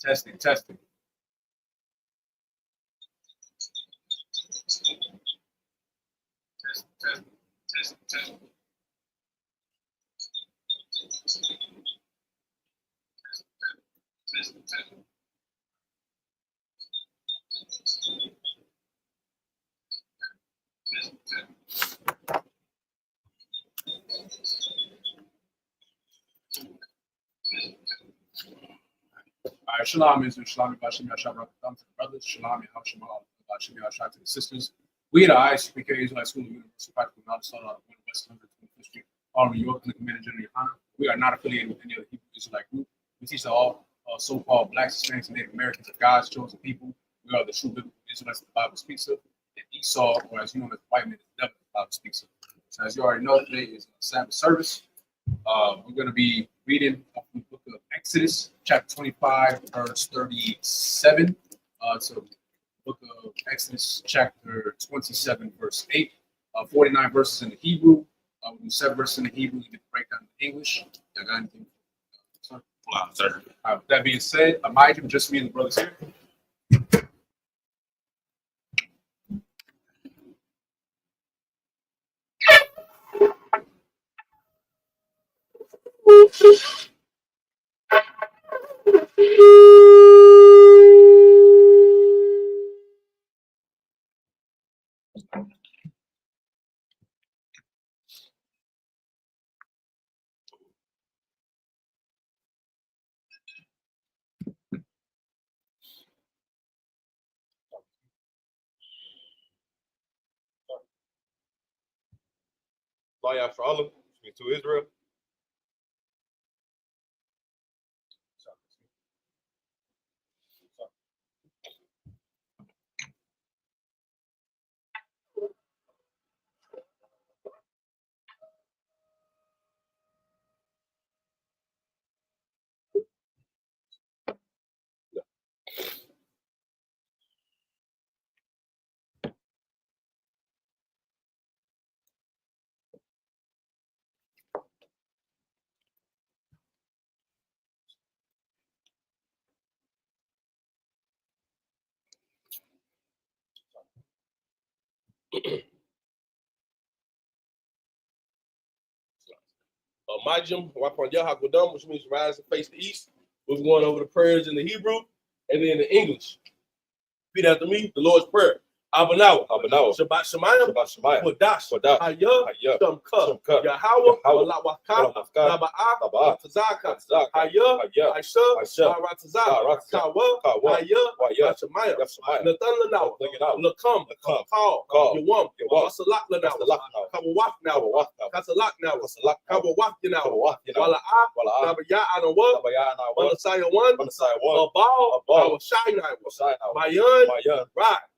Testing, testing. Testing. All right, shalom, Israel, shalom, Bashim, Yashab, to the brothers, shalom, Yahshua, Bashim, Yashab, to the sisters. We at the Isupk Israelite School of Universal Practical Knowledge, started out in West 125th Street, Harlem, New York, under Commander General Yohana. We are not affiliated with any other Hebrew Israelite group. We teach all so-called blacks, Hispanics, and Native Americans are God's chosen people. We are the true biblical Israelites the Bible speaks of. And Esau, or as you know as white man, is the devil the Bible speaks of. So as you already know, today is Sabbath service. We're going to be reading from the book of Exodus, chapter 25, verse 37. So book of Exodus, chapter 27, verse 8. 49 verses in the Hebrew. We'll do 7 verses in the Hebrew. We get the breakdown in English. Y'all got anything? Sir. With that being said, Mike, just me and the brothers here. For all of to Israel. Majim, which means rise and face the east. We're going over the prayers in the Hebrew and then the English. Repeat after me, the Lord's Prayer. Abanawa, Shabbat Shemayim, Kodash, Hayah, Shamka, Yahweh, Walawaka, Naba'ah, Tazaka, Hayah, Isupk, Baratazak, Kawa, Hayah, Shemayim, Nathan Lanawa, Lakam, Call, Yawam, Wasalak Lanawa, Kawawak now, Kasalak now, Kawawak now, Wala'ah, Nabaya Anawa, Walasaya one, Abal, Awashai now, Mayan,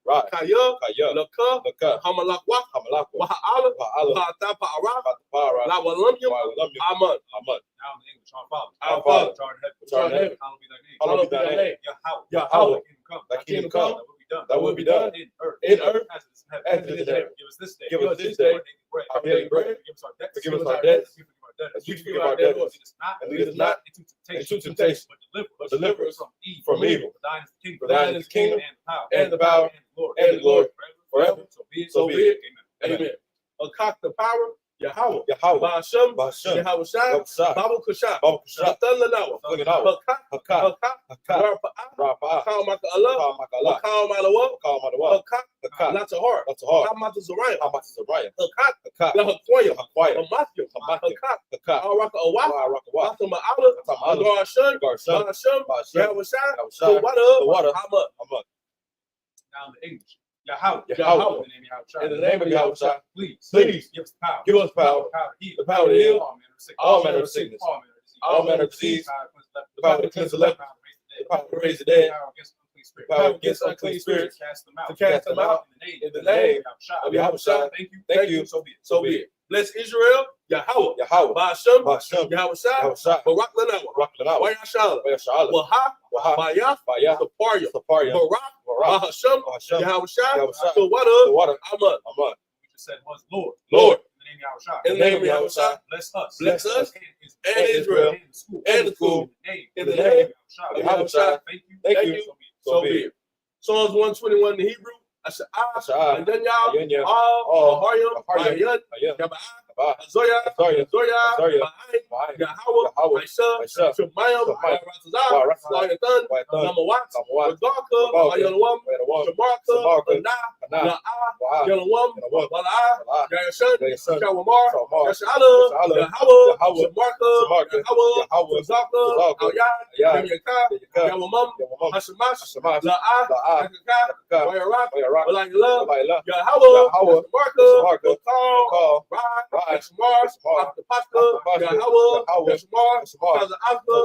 Right. Kaya, Laka, Hamalakwa, Waha'ala, Waha'ata Pa'ara, Lawalumium, Aman. Now in English, our Father, which art in heaven, hallowed be thy name. Yahweh, thy kingdom come, thy will be done in earth as it is in heaven. Give us this day our daily bread. Forgive us our debts, as we forgive our debtors. And lead us not into temptation, but deliver us from evil. For thine is the kingdom, and the power, and the glory, forever. So be it. Amen. Akak the power, Yahweh, Ba'ashem, Yahweh, Babu Kushah, Nathan Lanawa, Hakak, Rafa'ah, Kalmaka Allah, Wakal Malawa, Hakak, Latahar, Hamata Zariah, Hakak, Lahakoya, Hamathium, Hakak, Araka Awa, Watama Allah, Garshan, Ba'ashem, Yahweh, the water, Hamad. Now in the English. Yahweh. In the name of Yahweh, please give us power. Give us power. The power to heal all manner of sickness, all manner of disease, the power to cleanse the leper, the power to raise the dead, spirits. Power against unclean spirits. To cast them out. In the name of Yahweh. Thank you. So be it. So be it. Bless Israel, Yahweh. Yahweh. Ba'ashem, Ba'ashem. Yahweh, Barak Lanawa, Wayashala, Waha, Bayaf, Saparia, Barak, Ba'ashem, Yahweh, the water, Amon. We just said was Lord. Lord. In the name of Yahweh. In the name of Yahweh. Bless us. And Israel. And the school. In the name of Yahweh. Thank you. So be it. Psalms 121 in the Hebrew. Asha'ah, and then y'all, Yanya, all, Bayan, Yaba'ah, Zoya, Ba'ain, Yahweh, Isupk, Shemayim, Ratazah, Namawat, Wadaka, Ayalawam, Shamarka, Na'ah, Yalawam, Wala'ah, Yayashan, Shawamar, Yasha'ala, Yahweh, Shamarka, Yahweh, Zaka, Al-Yad, Yamyaka, Yawamam, Hashamash, La'ah, Yakaka, Wayarak, like love, Yahweh, Marka, Call, Ride, Shamar, Pasta, Yahweh, Shamar, Kaza Aka,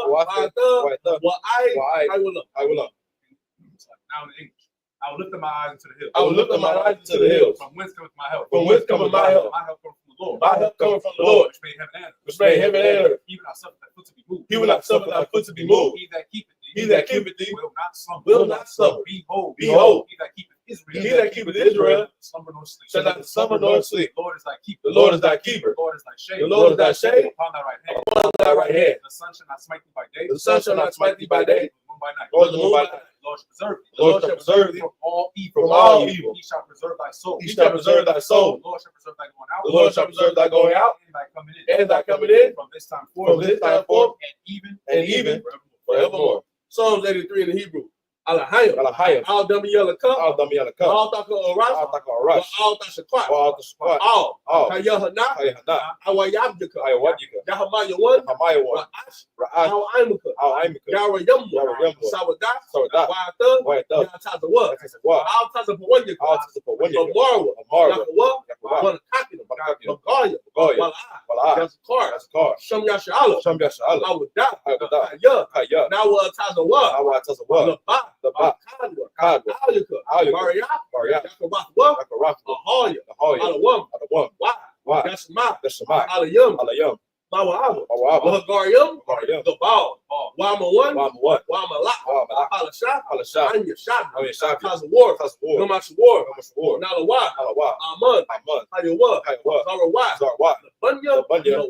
Wa'aka, I will love. Now in English. I will lift up my eyes into the hills. I will lift up my eyes into the hills. From whence cometh my help? From whence cometh my help? My help comes from the Lord. My help cometh from the Lord, which made heaven and earth. which made heaven and earth. Even I suffer thy foot to be moved. He will not suffer thy foot to be moved. He that keepeth thee. He that keepeth thee will not slumber. will not slumber. Behold, Behold, he that keepeth Israel. he that keepeth Israel slumber nor sleep. shall not slumber nor sleep. The Lord is thy keeper. The Lord is thy keeper. The Lord is thy shade. The Lord is thy shade upon thy right hand. upon thy right hand. The sun shall not smite thee by day. The sun shall not smite thee by day, The moon by night. nor the moon by night. The Lord shall preserve thee. The Lord shall preserve thee from all evil. from all evil. He shall preserve thy soul. He shall preserve thy soul. The Lord shall preserve thy going out. The Lord shall preserve thy going out and thy coming in. and thy coming in From this time forth. from this time forth and even forevermore. Psalms 83 in the Hebrew. Alahayim. Al Damiyalaka. Al Taka Oras. Al Tashakwat. All. Kayahana. Awayabdika. Yahamaya 1. Al Aimuka. Yara Yamu. Sawadat. Wa'ata. Yatazawa. Al Tazapawanyaka. Marwa. Yakawa. Manakakina. Magalia. Yazakar. Sham Yashala. Awada. Kaya. Nawa Tazawa. Kadwa. Maria. Yakaratwa. Ahaya. Alawam. Yashma. Alayam. Mawa'aba. Mahagarium. The ball. Wama 1. Wama La. Halasha. Anya Shad. Tazawar. Namashawar. Nalawa. Amon. Hayawa. Zarawa. Bunya.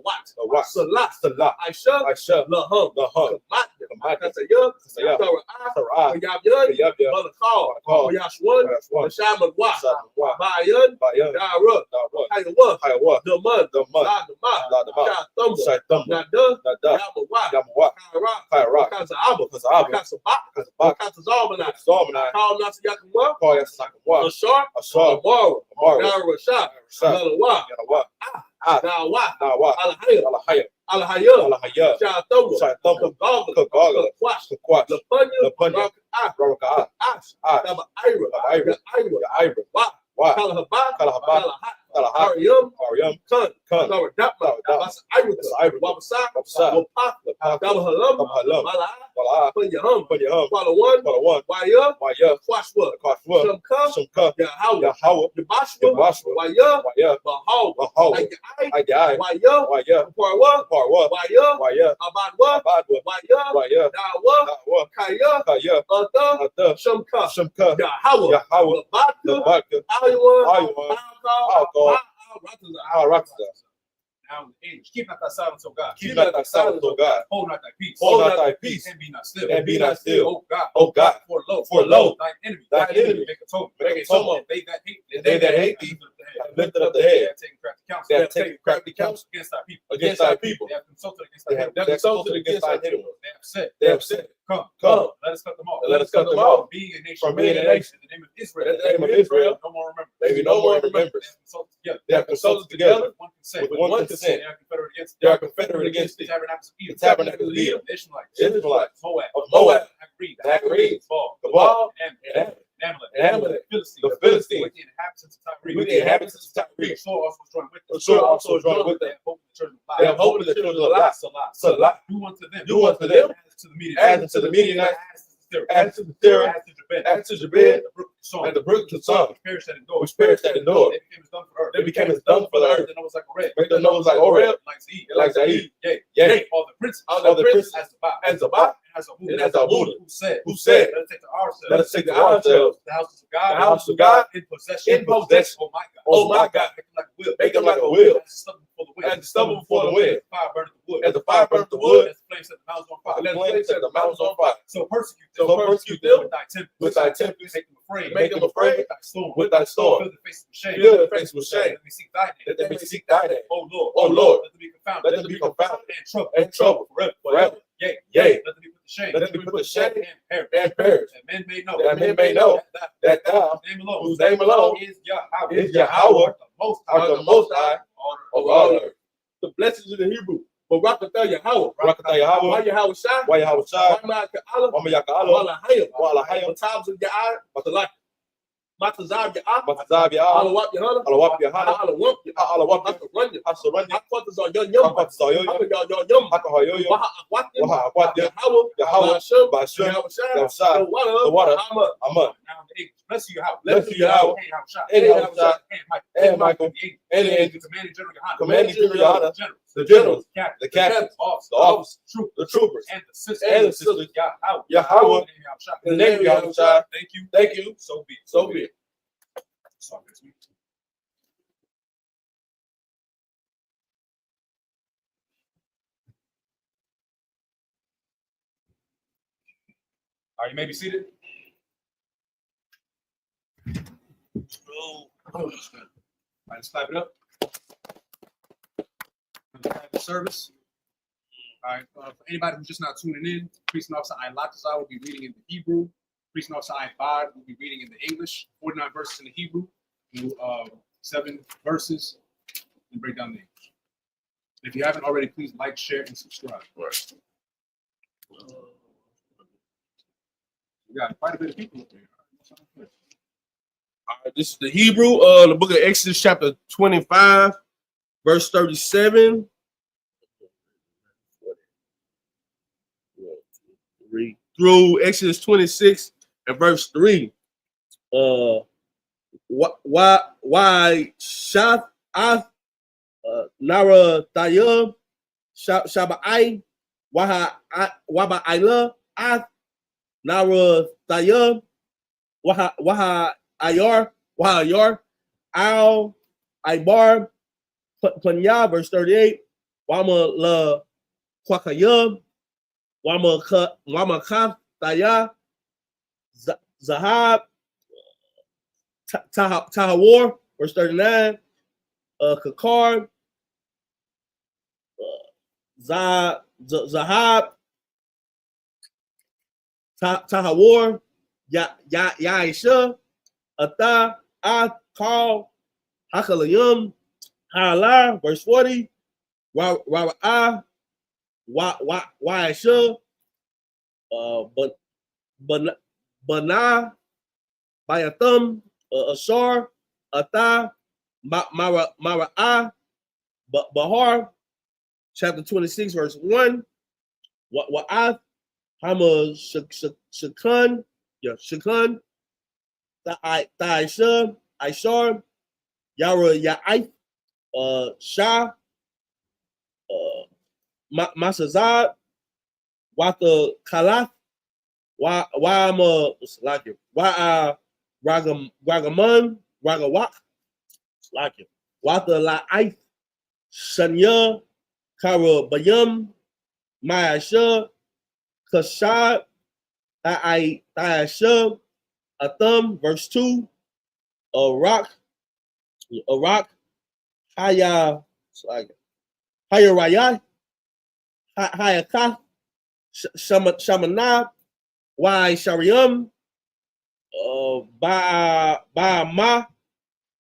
Wat. Salah. Aisha. Lahum. Kataya. Sarah. Yabyan. Malakal. Yashwan. Shamagwa. Bayan. Dara. Hayawa. Damad. Nada. Yamawa. Kaira. Kaza'aba. Kazabak. Kazalmanai. Kal Nasiyakamwa. Ashar. Amara. Narashah. Nalawa. Nawa. Alahaya. Shatawa. Kagala. Kwash. Lapunya. Ira. Kalahaba. Arium. Kun. Wabasa. Dabahalam. Mala'ah. Punyahum. Wala 1. Waya. Kwashwa. Shamka. Yahweh. Yabashwa. Waya. Bahal. Ayai. Waya. Parwa. Waya. Abadwa. Waya. Dawa. Kaya. Ata. Shamka. Yahweh. Labaka. Aywa. Now in English, keep not thy silence, O God. Hold not thy peace. And be not still. O God. For lo, thine enemy make atonement. They that hate thee have lifted up the head. They have taken crafty counsel against thy people. They have consulted against thy enemies. They have said, Come, let us cut them off. Being a nation, in the name of Israel, no more remembrance. They have consulted together with one consent. They are confederate against thee. The tabernacles of Edom, Israelites, Moab, Hagreed, Gabal, and Amalek, the Philistines, with the inhabitants of Tyre. The sword also was joined with them. They have hope in the children of Lot. Salah. Do unto them as to the Midianites, as to the Sarah, as to Jabez, and the brook to Son, which perished at the door. They became as dung for the earth. Make the nose like Oreb, like Zaid. Yea, all the princes as Zabah, and as Abudah, who said, let us take to ourselves the house of God in possession. Oh my God, make them like a wheel, as the stubble before the wind, as the fire burns the wood, as the flame set the mountains on fire. So persecute them with thy tempest, make them afraid with thy storm. Fill their face with shame, that they may seek thy name. Oh Lord, let them be confounded and troubled forever. Yea, let them be put to shame and perish, that men may know that thou, whose name alone is Yahweh, art the most high over all earth. The blessings in the Hebrew. But Rakatha Yahweh. Why Yahweh Shai? Why Ma'aka Allah? Why Lahayim? Tabs of Ya'ah. Matazab Ya'ah. Matazab Ya'ah. Alawap Yahana. Alawap Yahana. Alawap Yahana. Hasaranya. Hakwatas are young. Hakwatas are young. Hakahayoyo. Waha Akwatya. Yahweh. Bashim. Yahshai. The water. Aman. Bless you, Yahweh. Bless you, Yahweh. And Yahweh. And Michael. And the angels. Commanding General Johanna. The generals. The captains. The officers. The troopers. And the sisters. Yahweh. In the name of Yahweh. Thank you. So be it. All right, you may be seated. All right, let's clap it up. The service. All right, for anybody who's just not tuning in, Priest and Officer Ilatazar will be reading in the Hebrew. Priest and Officer Ibad will be reading in the English. 49 verses in the Hebrew, 7 verses, and break down the English. If you haven't already, please like, share, and subscribe. Right. We got quite a bit of people up there. All right, this is the Hebrew, the book of Exodus, chapter 25, verse 37. Through Exodus 26 and verse 3. Why Shath Nara Tayub Shabai Waba Ila Ath Nara Tayub Waha Ayar Al Ibar Panya, verse 38. Wama La Kwakayub Wama Kaf Taya Zahab Tahawar, verse 39. Kakar Zahab Tahawar Yaisha Ata Akal Hakalayum Hala, verse 40. Ra'a Waisha Bana Bayathum Ashar Ata Mara'a Bahar, chapter 26, verse 1. Wa'ath Hama Shakun Ta'isha Aishar Yara Ya'ith Shah Masazad Wata Kalath Wa'ama Ragaman Ragawak Wata La'ith Shanya Kara Bayam Mayasha Kashad Ta'asha Atham, verse 2. Arak Haya Raya Hayakah Shamana Wai Shariam Ba'ama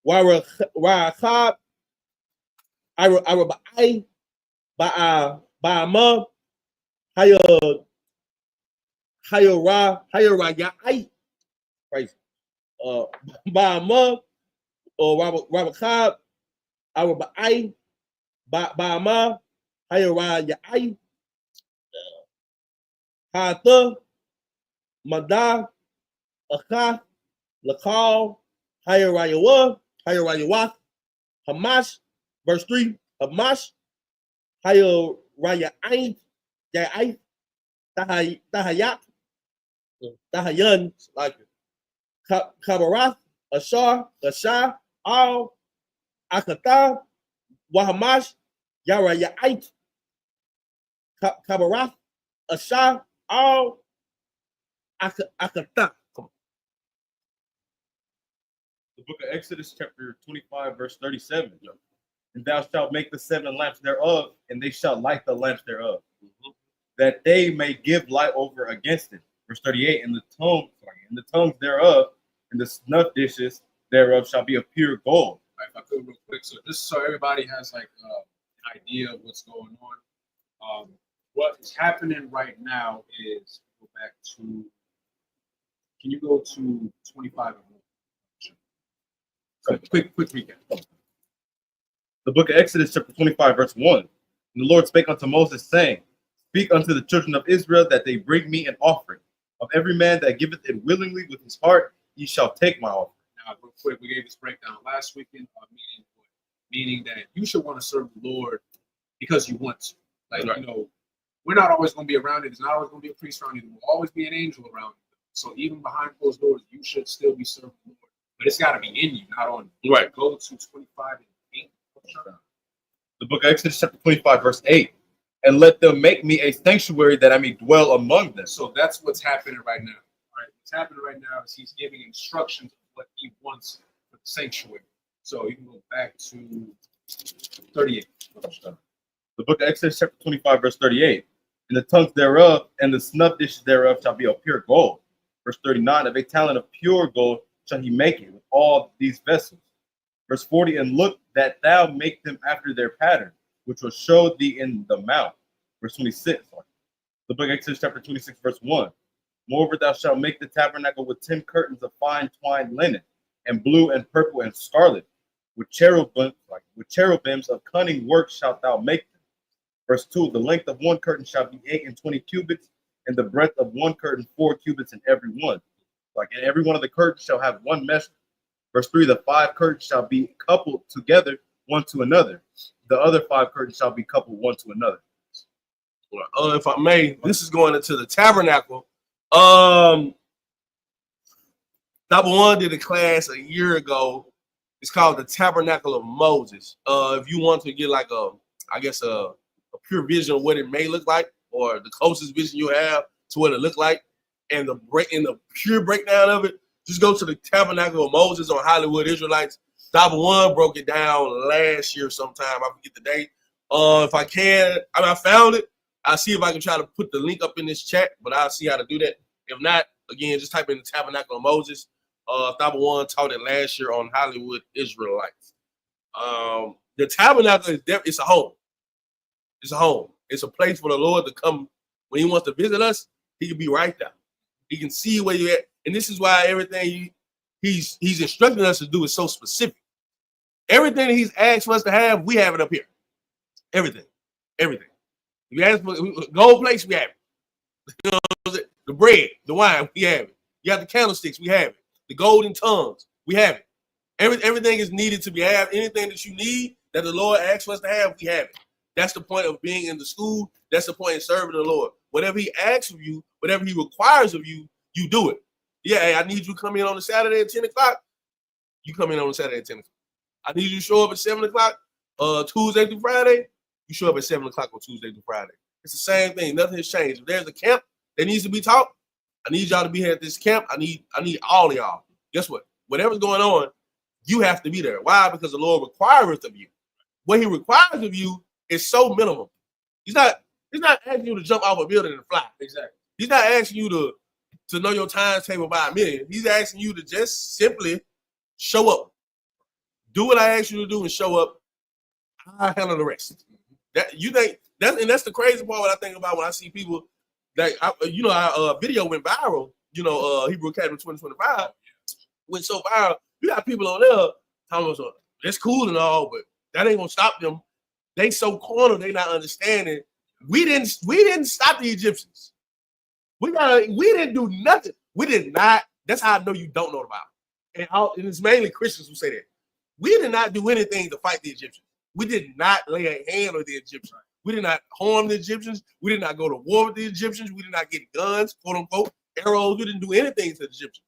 Warakab Arabai Ba'ama Hayarayai, praise Ba'ama Rabakab Arabai Ba'ama Hayarayai Hata Madah, Akah, Lakal, Hayarayawa, Hamash, verse 3, Hamash, Hayarayain, Ya'ai, Tahayat, Tahayan, like Kabarath, Ashar, Al, Akatah, Wahamash, Yarayait, Kabarath, Ashar, Al, Akatah. The book of Exodus, chapter 25, verse 37. And thou shalt make the 7 lamps thereof, and they shall light the lamps thereof, that they may give light over against it. Verse 38. And the tongues thereof, and the snuff dishes thereof shall be of pure gold. Right, if I could real quick, so just so everybody has like an idea of what's going on. What is happening right now is go back to. Can you go to 25? Quick recap. The book of Exodus, chapter 25, verse 1. And the Lord spake unto Moses, saying, Speak unto the children of Israel that they bring me an offering. Of every man that giveth it willingly with his heart, ye shall take my offering. Now, real quick, we gave this breakdown last weekend, meaning that you should want to serve the Lord because you want to. Like, right. You know, we're not always going to be around it. There's not always going to be a priest around you. There will always be an angel around you. So even behind closed doors, you should still be serving the Lord. But it's got to be in you, not on you. Right. Go to 25 and 8. The book of Exodus, chapter 25, verse 8. And let them make me a sanctuary that I may dwell among them. So that's what's happening right now. All right. What's happening right now is he's giving instructions of what he wants for the sanctuary. So you can go back to 38. The book of Exodus, chapter 25, verse 38. And the tongues thereof and the snuff dishes thereof shall be of pure gold. Verse 39. Of a talent of pure gold shall he make it with all these vessels. Verse 40. And look that thou make them after their pattern, which will show thee in the mount. Verse 26. The book of Exodus, chapter 26, verse 1. Moreover, thou shalt make the tabernacle with 10 curtains of fine twined linen, and blue and purple and scarlet, with cherubims of cunning work shalt thou make them. Verse 2. The length of one curtain shall be 8 and 20 cubits, and the breadth of one curtain 4 cubits in every one. And every one of the curtains shall have one measure. Verse 3. The 5 curtains shall be coupled together one to another. The other 5 curtains shall be coupled one to another. If I may, this is going into the tabernacle. Number one did a class a year ago. It's called the Tabernacle of Moses. If you want to get like a pure vision of what it may look like, or the closest vision you have to what it looked like, and the pure breakdown of it, just go to the Tabernacle of Moses on Hollywood Israelites. Number one broke it down last year sometime. I forget the date. If I can, I found it. I'll see if I can try to put the link up in this chat, but I'll see how to do that. If not, again, just type in the Tabernacle of Moses. Number one taught it last year on Hollywood Israelites. The tabernacle it's a home. It's a home. It's a place for the Lord to come when he wants to visit us. He can be right there. He can see where you're at. And this is why everything he's instructing us to do is so specific. Everything that he's asked for us to have, we have it up here. Everything. If you ask for gold plates, we have it. You know, the bread, the wine, we have it. You have the candlesticks, we have it. The golden tongues, we have it. Everything is needed to be had. Anything that you need that the Lord asks for us to have, we have it. That's the point of being in the school. That's the point in serving the Lord. Whatever he asks of you, whatever he requires of you, you do it. Yeah, hey, I need you to come in on a Saturday at 10 o'clock. You come in on a Saturday at 10 o'clock. I need you to show up at 7 o'clock Tuesday through Friday. You show up at 7 o'clock on Tuesday through Friday. It's the same thing. Nothing has changed. If there's a camp that needs to be taught, I need y'all to be here at this camp. I need all of y'all. Guess what? Whatever's going on, you have to be there. Why? Because the Lord requires of you. What he requires of you is so minimum. He's not asking you to jump off a building and fly. Exactly. He's not asking you to know your timetable by a minute. He's asking you to just simply show up. Do what I ask you to do and show up. I'll handle the rest. That's the crazy part what I think about when I see people that our video went viral. Hebrew Academy 2025 went so viral. You got people on there talking about it's cool and all, but that ain't gonna stop them. They so cornered, they not understanding. We didn't stop the Egyptians. We didn't do nothing. We did not. That's how I know you don't know the Bible. And it's mainly Christians who say that. We did not do anything to fight the Egyptians. We did not lay a hand on the Egyptians. We did not harm the Egyptians. We did not go to war with the Egyptians. We did not get guns, quote unquote, arrows. We didn't do anything to the Egyptians.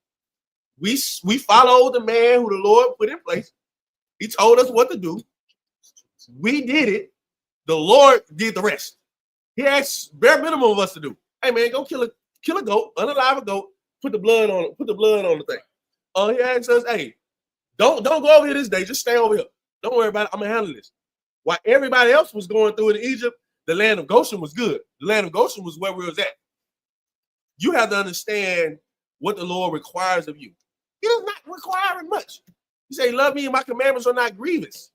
We followed the man who the Lord put in place. He told us what to do. We did it. The Lord did the rest. He asked bare minimum of us to do. Hey man, go kill a goat, unalive a goat, put the blood on the thing. He asked us, hey, don't go over here this day, just stay over here. Don't worry about it. I'm gonna handle this. While everybody else was going through it in Egypt, the land of Goshen was good. The land of Goshen was where we was at. You have to understand what the Lord requires of you. He does not require much. He say, love me and my commandments are not grievous.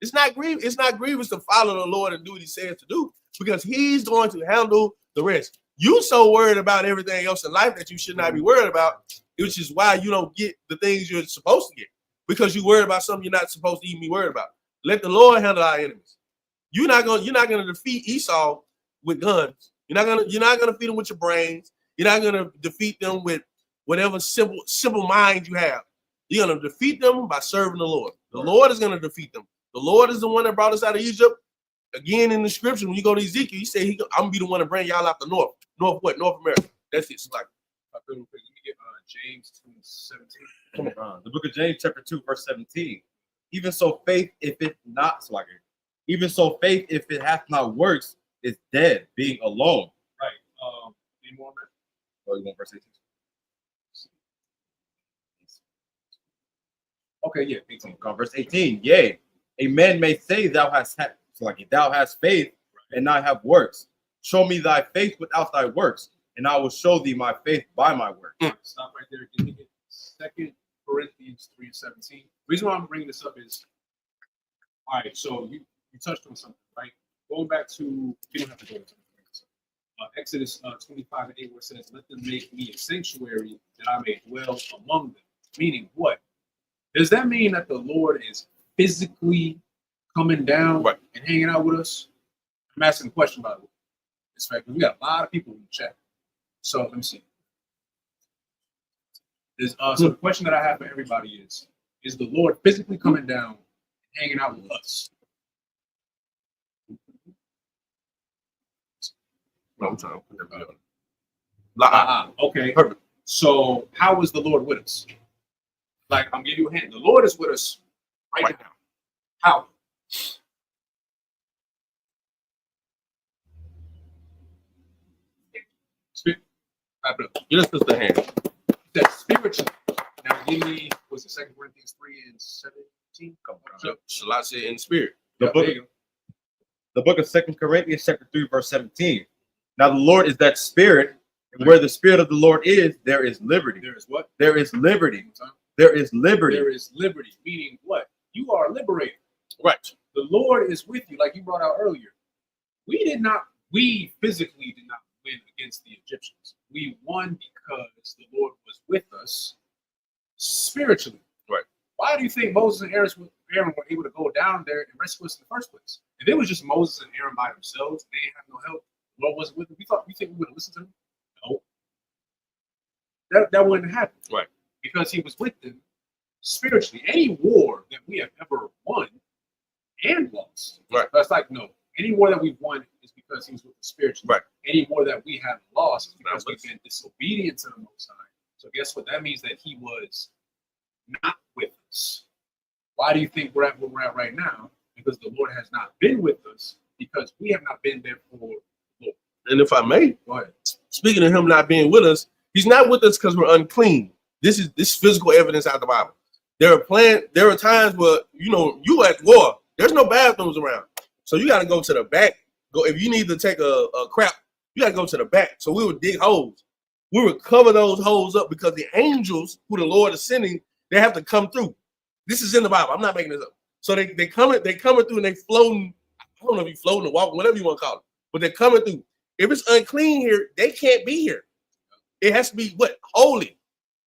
It's not grievous to follow the Lord and do what he says to do, because he's going to handle the rest. You so worried about everything else in life that you should not be worried about, which is why you don't get the things you're supposed to get, because you worried about something you're not supposed to even be worried about. Let the Lord handle our enemies. You're not gonna defeat Esau with guns. You're not gonna defeat them with your brains. You're not gonna defeat them with whatever simple mind you have. You're gonna defeat them by serving the Lord. The Lord is gonna defeat them. The Lord is the one that brought us out of Egypt. Again, in the scripture, when you go to Ezekiel, he said, I'm gonna be the one to bring y'all out the north. North what? North America. That's it. Like, let me get James 2:17. Come on. The book of James, chapter 2, verse 17. Even so, faith, if it hath not works, is dead, being alone. Right. Any more, man? Oh, you want verse 18? Okay, yeah, 18. Verse 18. Yea, a man may say thou hast faith and not have works. Show me thy faith without thy works, and I will show thee my faith by my works. Stop right there. Give me 2 Corinthians 3:17. The reason why I'm bringing this up is, all right, so you touched on something, right? Going back to, you don't have to go into Exodus 25:8, where it says, let them make me a sanctuary that I may dwell among them. Meaning what? Does that mean that the Lord is physically coming down and hanging out with us? I'm asking a question, by the way. In fact, we got a lot of people in the chat. So let me see. So the question that I have for everybody is the Lord physically coming down and hanging out with us? no, I'm trying to put everybody on. Okay. Perfect. So how is the Lord with us? Like, I'm giving you a hint. The Lord is with us right now. How? Spirit. Give us the hand. That's spiritually. Now give me, what's it, 2 Corinthians 3:17? Shall I say in spirit? The book of 2 Corinthians, chapter 3, verse 17. Now the Lord is that spirit, and where the spirit of the Lord is, there is liberty. There is what? There is liberty. There is liberty. There is liberty, meaning what? You are liberated. Right. The Lord is with you, like you brought out earlier. We physically did not win against the Egyptians. We won because the Lord was with us spiritually. Right. Why do you think Moses and Aaron were able to go down there and rescue us in the first place? If it was just Moses and Aaron by themselves, they didn't have no help, the Lord wasn't with them, we think we would have listened to them? No. That wouldn't happen. Right. Because he was with them spiritually. Any war that we have ever won and lost, right? That's like, no. Any war that we've won is because he was with us spiritually. Right. Any war that we have lost is because we've been disobedient to the Most High. So guess what? That means that he was not with us. Why do you think we're at where we're at right now? Because the Lord has not been with us, because we have not been there for the Lord. And if I may, go ahead. Speaking of him not being with us, he's not with us because we're unclean. This is physical evidence out of the Bible. There are times where, you at war, there's no bathrooms around. So you got to go to the back. If you need to take a crap, you got to go to the back. So we would dig holes. We would cover those holes up because the angels who the Lord is sending, they have to come through. This is in the Bible. I'm not making this up. So they coming through and they floating. I don't know if you floating or walking, whatever you want to call it. But they're coming through. If it's unclean here, they can't be here. It has to be holy.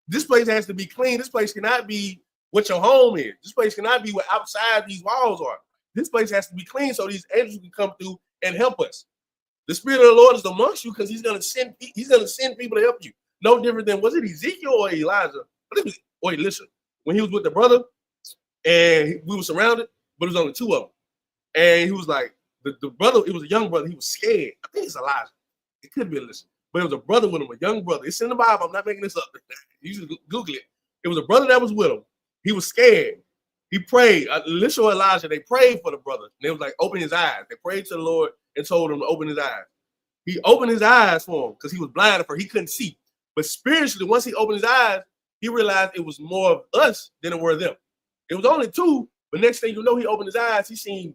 This place has to be clean. This place cannot be what your home is. This place cannot be what outside these walls are. This place has to be clean so these angels can come through and help us. The Spirit of the Lord is amongst you because He's gonna send people to help you. No different than, was it Ezekiel or Elijah? I think it was, or Elisha, when he was with the brother and we were surrounded, but it was only two of them. And he was like, the brother, it was a young brother, he was scared. I think it's Elijah. It could be Elisha. But it was a brother with him, a young brother. It's in the Bible. I'm not making this up. You should Google it. It was a brother that was with him. He was scared. He prayed. Elisha or Elijah, they prayed for the brother. And they was like, open his eyes. They prayed to the Lord and told him to open his eyes. He opened his eyes for him because he was blind for he couldn't see. But spiritually, once he opened his eyes, he realized it was more of us than it were them. It was only two, but next thing you know, he opened his eyes. He seen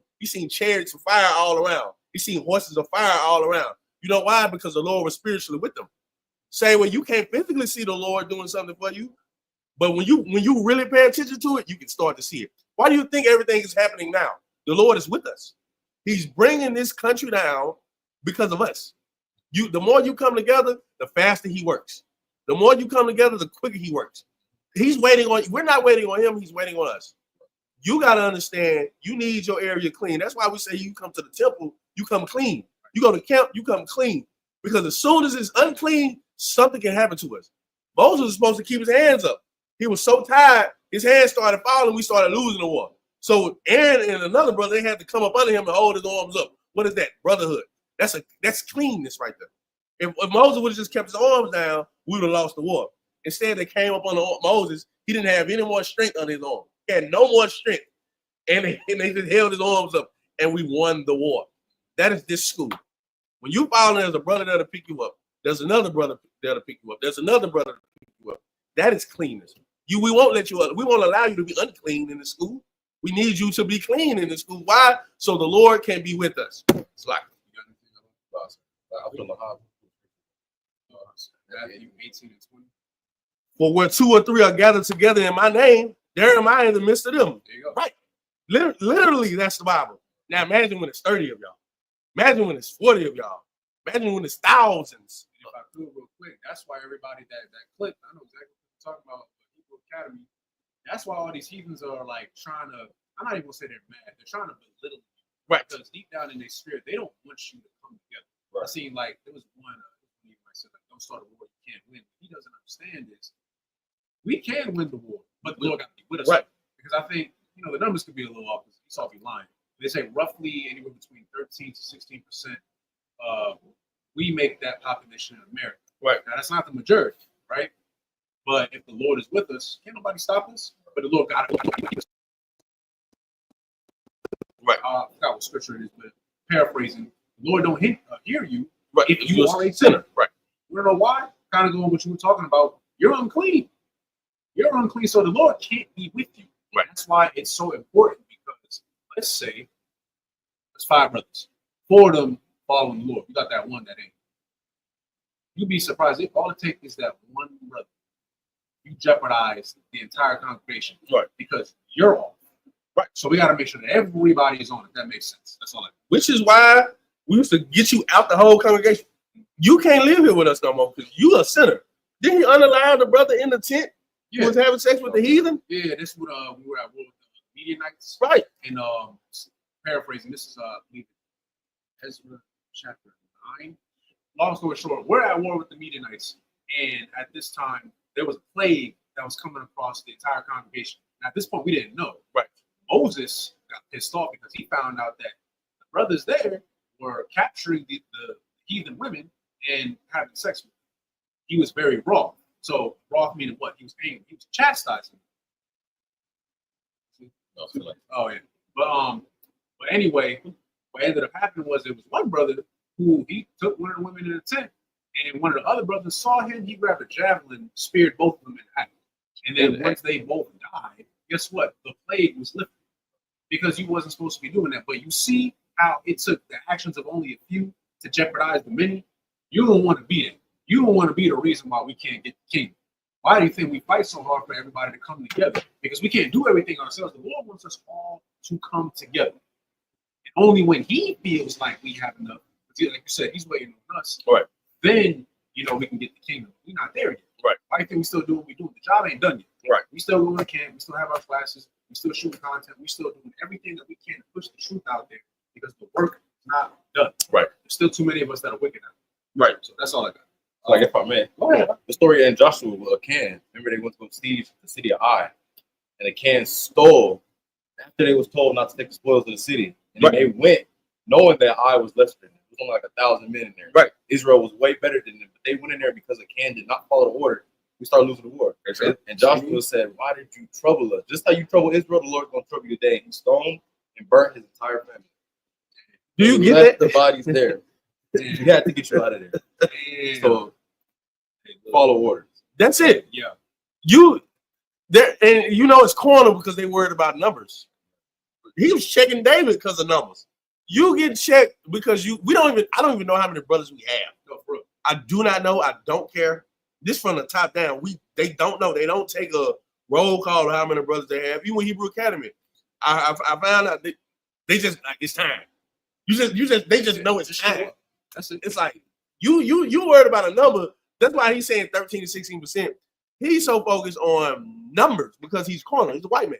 chariots of fire all around. He seen horses of fire all around. You know why? Because the Lord was spiritually with them. Same way you can't physically see the Lord doing something for you, but when you really pay attention to it, you can start to see it. Why do you think everything is happening now? The Lord is with us. He's bringing this country down because of us. The more you come together, the faster He works. The more you come together, the quicker He works. He's waiting on you. We're not waiting on Him. He's waiting on us. You got to understand, you need your area clean. That's why we say you come to the temple, you come clean. You go to camp, you come clean. Because as soon as it's unclean, something can happen to us. Moses was supposed to keep his hands up. He was so tired, his hands started falling, we started losing the war. So Aaron and another brother, they had to come up under him and hold his arms up. What is that? Brotherhood. That's cleanness right there. If Moses would have just kept his arms down, we would have lost the war. Instead, they came up on Moses. He didn't have any more strength on his arm. He had no more strength. And they just held his arms up, and we won the war. That is this school. When you fall in, there's a brother that'll pick you up. There's another brother that'll pick you up. There's another brother that'll pick you up. That is cleanness. We won't allow you to be unclean in the school. We need you to be clean in the school. Why? So the Lord can be with us. It's like, Matthew 18 and 20. for where two or three are gathered together in my name, there am I in the midst of them. There you go. Right. Literally, that's the Bible. Now imagine when it's 30 of y'all. Imagine when it's 40 of y'all. Imagine when it's thousands. And if I could real quick, that's why everybody that clicked, I know exactly what you're talking about, Hebrew Academy. That's why all these heathens are like trying to, I'm not even gonna say they're mad, they're trying to belittle you. Right. Because deep down in their spirit, they don't want you to come together. Right. I seen like there was one I said like, don't start a war you can't win. He doesn't understand this. We can win the war, but the Lord got to be with us. Right. Because I think, the numbers could be a little off. He's off line. They say roughly anywhere between 13 to 16%. We make that population in America. Right. Now that's not the majority, right? But if the Lord is with us, can't nobody stop us. But the Lord got it. Right. I forgot what scripture it is, but paraphrasing, the Lord don't hear you. Right. If you are a sinner. Right. You don't know why? Kind of going what you were talking about. You're unclean. You're unclean, so the Lord can't be with you. Right. That's why it's so important, because let's say there's 5 brothers. 4 of them following the Lord. You got that one that ain't. You'd be surprised if all it takes is that one brother. You jeopardize the entire congregation. Right. Because you're off. Right. So we got to make sure that everybody is on it. That makes sense. That's all I mean. Which is why we used to get you out the whole congregation. You can't live here with us no more because you a sinner. Didn't he unallow the brother in the tent who was having sex with the heathen? Yeah, this is what we were at war with the Midianites. Right. And paraphrasing, this is Ezra chapter 9. Long story short, we're at war with the Midianites, and at this time there was a plague that was coming across the entire congregation. And at this point, we didn't know. Right. Moses got pissed off because he found out that the brothers there were capturing the heathen women and having sex with them. He was very wroth. So wroth meaning what? He was angry. He was chastising. Oh yeah. But anyway, what ended up happening was there was one brother who he took one of the women in the tent, and one of the other brothers saw him. He grabbed a javelin, speared both of them in half. And then once they both died, guess what? The plague was lifted because you wasn't supposed to be doing that. But you see how it took the actions of only a few to jeopardize the many. You don't want to be there. You don't want to be the reason why we can't get the kingdom. Why do you think we fight so hard for everybody to come together? Because we can't do everything ourselves. The Lord wants us all to come together. And only when He feels like we have enough, like you said, He's waiting on us. Right. Then, we can get the kingdom. We're not there yet. Right. Why do you think we still do what we do? The job ain't done yet. Right. We still going to camp. We still have our classes. We still shooting content. We still doing everything that we can to push the truth out there because the work is not done. Right. There's still too many of us that are wicked now. Right. So that's all I got. Like if I may, the story in Joshua with Achan. Remember they went to go siege the city of Ai, and Achan stole after they was told not to take the spoils of the city, and then they went knowing that Ai was less than them. It was only like 1,000 men in there. Right. Israel was way better than them, but they went in there because Achan did not follow the order. We started losing the war. And Joshua said, "Why did you trouble us? Just how you trouble Israel, the Lord's gonna trouble you today." He stoned and burnt his entire family. Do you He get left that? the bodies there. He had to get you out of there. So follow orders. That's it. Yeah. You there, and you know it's corner because they worried about numbers. He was checking David because of numbers. You get checked because I don't even know how many brothers we have. No, bro. I do not know. I don't care. This from the top down. They don't know. They don't take a roll call of how many brothers they have. Even Hebrew Academy, I found out they just like it's time. They just know it's time. That's it. It's like you worried about a number. That's why he's saying 13 to 16%. He's so focused on numbers because he's corner. He's a white man.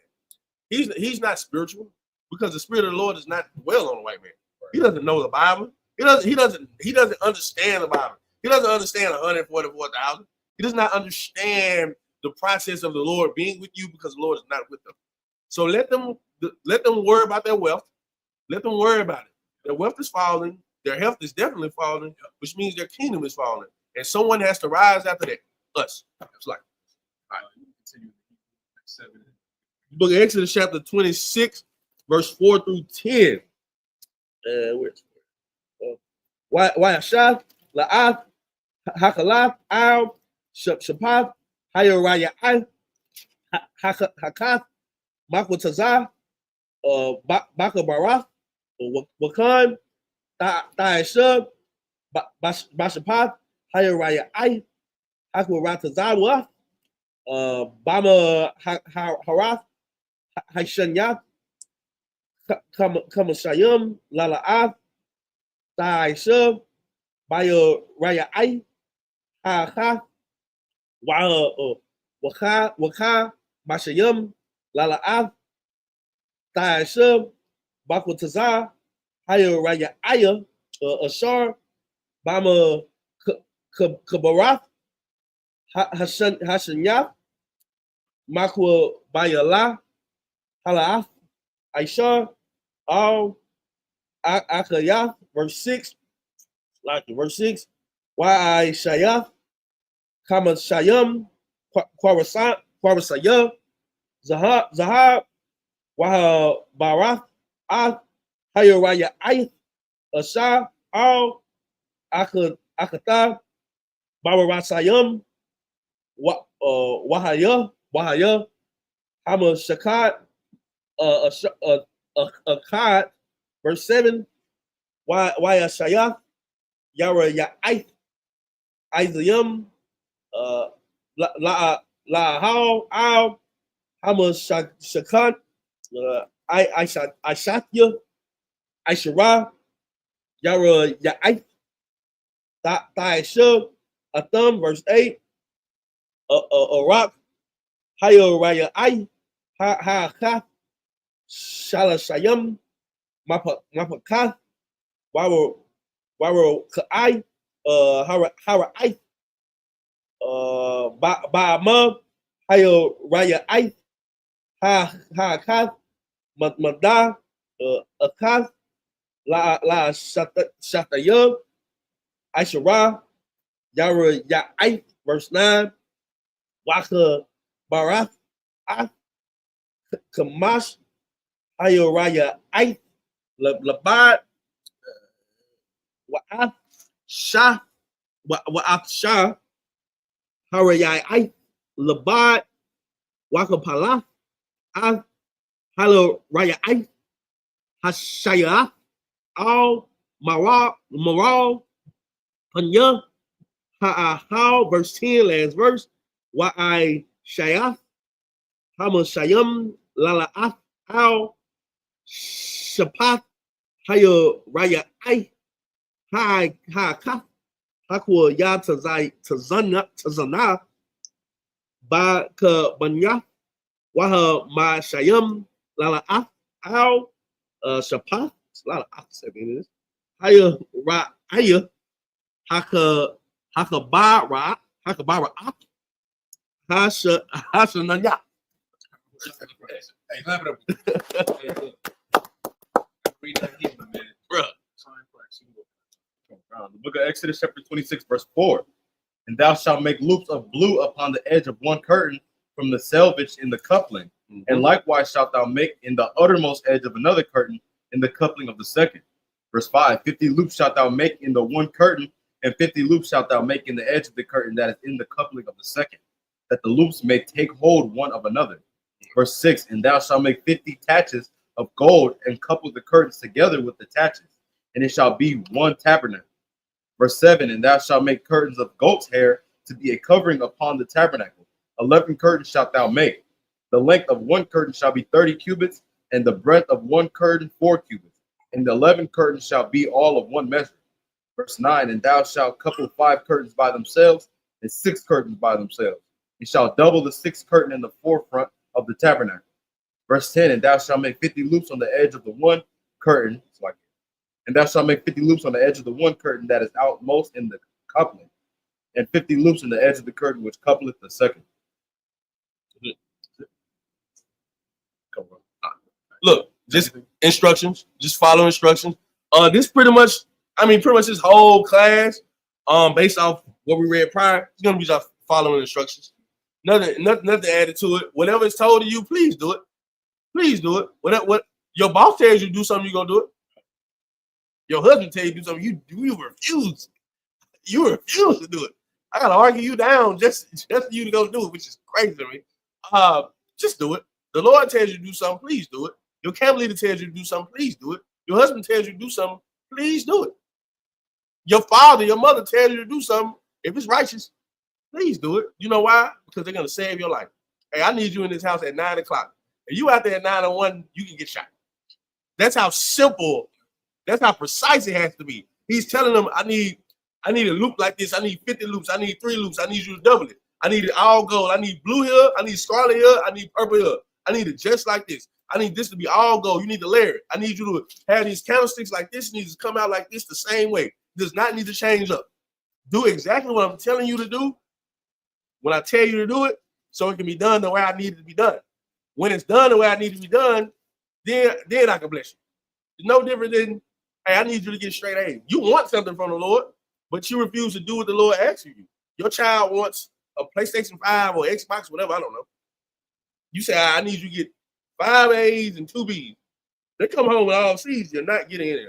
He's not spiritual because the spirit of the Lord is not well on a white man. He doesn't know the Bible. He doesn't understand the Bible. He doesn't understand 144,000. He does not understand the process of the Lord being with you because the Lord is not with them. So let them worry about their wealth. Let them worry about it. Their wealth is falling. Their health is definitely falling, which means their kingdom is falling. And someone has to rise after that. Us. It's like, all right. Continue. Book of Exodus chapter 26, verse 4 through 10. Where's Wayashah, La'ath, Hakalah, Al, Shapath, Hayaraya, Hakath, Makwatazah, Baka Barath, Wakan, Taishub, Bashapath, Hayaraya, Hakwatazawa, Bama Harath, Haishanyath, Kamashayim, Lala'ath, Taishub, Bayo Raya Ai, Ha, Waka, Mashayim, Lala'ath, Taishub, Bakwatazah, Hayo Raya Aya, Ashar, Bama Kabarath, Hashanyath, Makwa Bayala, Halaf, Aishar, Al Akayath, verse 6, like verse 6, Why Shayath, Kama Shayam, Quarasaya, Zahab, Waha Barath, Hayaraya Aith, Ashar, Al Akata, Bawarasayam, Wahaya, Hama Shakat, Akkad, verse 7, Waya Shayath, Yara Ya'ith, Isayam, La'ahal, Al, Hama Shakat, Aishatya, Aishara, Yara Ya'ith, Taishub, Atham, verse 8, Arak, Hayo Raya Ai, Ha, Shalashayam, Mapakath, Waro Kai, Hara Ai, Ba'ama, Hayo Raya Ai, Ha Kath, Mada, Akath, La Shatayub, Aishara, Yara Ya'ai, verse 9, Waka Barath, Kamash, Hayoraya Ai, Labad, Wa'ath Shah, Wa'ath Shah, Harayai Ai, Labad, Waka Palath, Halo Raya Ai, Hashaya, Al Maral, Panya, Ha'ahal, verse 10, last verse, Wa'ai Shayath, Hama Shayam, Lala'ath, Al Shapath, Hayo Raya Ai, Ha'akath, Hakwa Ya Tazana, Ba Banya, Waha Ma Shayam, Lala'ath, Al Shapath, it's a lot of opposite in this. Hayo Aya Hakabara Hashananya. Hey, clap it up. Hey, look. Read that Hebrew, man. Bruh. The book of Exodus, chapter 26, verse 4. And thou shalt make loops of blue upon the edge of one curtain from the selvage in the coupling. And likewise shalt thou make in the uttermost edge of another curtain in the coupling of the second. Verse 5, 50 loops shalt thou make in the one curtain, and 50 loops shalt thou make in the edge of the curtain that is in the coupling of the second, that the loops may take hold one of another. Verse 6, and thou shalt make 50 taches of gold and couple the curtains together with the taches, and it shall be one tabernacle. Verse 7, and thou shalt make curtains of goat's hair to be a covering upon the tabernacle. 11 curtains shalt thou make. The length of one curtain shall be 30 cubits, and the breadth of one curtain 4 cubits. And the 11 curtains shall be all of one measure. Verse 9, and thou shalt couple 5 curtains by themselves, and 6 curtains by themselves. You shall double the 6th curtain in the forefront of the tabernacle. Verse 10, and thou shalt make 50 loops on the edge of the one curtain. It's like, and thou shalt make 50 loops on the edge of the one curtain that is outmost in the coupling, and 50 loops in the edge of the curtain which coupleth the second. Look, just instructions, just follow instructions. This pretty much this whole class, based off what we read prior, it's gonna be just following instructions. Nothing added to it. Whatever is told to you, please do it. Please do it. What your boss tells you to do something, you're gonna do it. Your husband tells you to do something, you refuse. You refuse to do it. I gotta argue you down just for you to go do it, which is crazy to me. Just do it. The Lord tells you to do something, please do it. Your camp leader tells you to do something, please do it. Your husband tells you to do something, please do it. Your father, your mother tells you to do something, if it's righteous, please do it. You know why? Because they're gonna save your life. Hey, I need you in this house at 9 o'clock. If you out there at 9:01, you can get shot. That's how simple, that's how precise it has to be. He's telling them, I need a loop like this. I need 50 loops. I need 3 loops. I need you to double it. I need it all gold. I need blue here. I need scarlet here. I need purple here. I need it just like this. I need this to be all gold. You need to layer it. I need you to have these candlesticks like this. It needs to come out like this the same way. It does not need to change up. Do exactly what I'm telling you to do when I tell you to do it, so it can be done the way I need it to be done. When it's done the way I need it to be done, then I can bless you. It's no different than, hey, I need you to get straight A's. You want something from the Lord, but you refuse to do what the Lord asks you. Your child wants a PlayStation 5 or Xbox, whatever, I don't know. You say, I need you to get 5 A's and 2 B's. They come home with all C's, you're not getting any of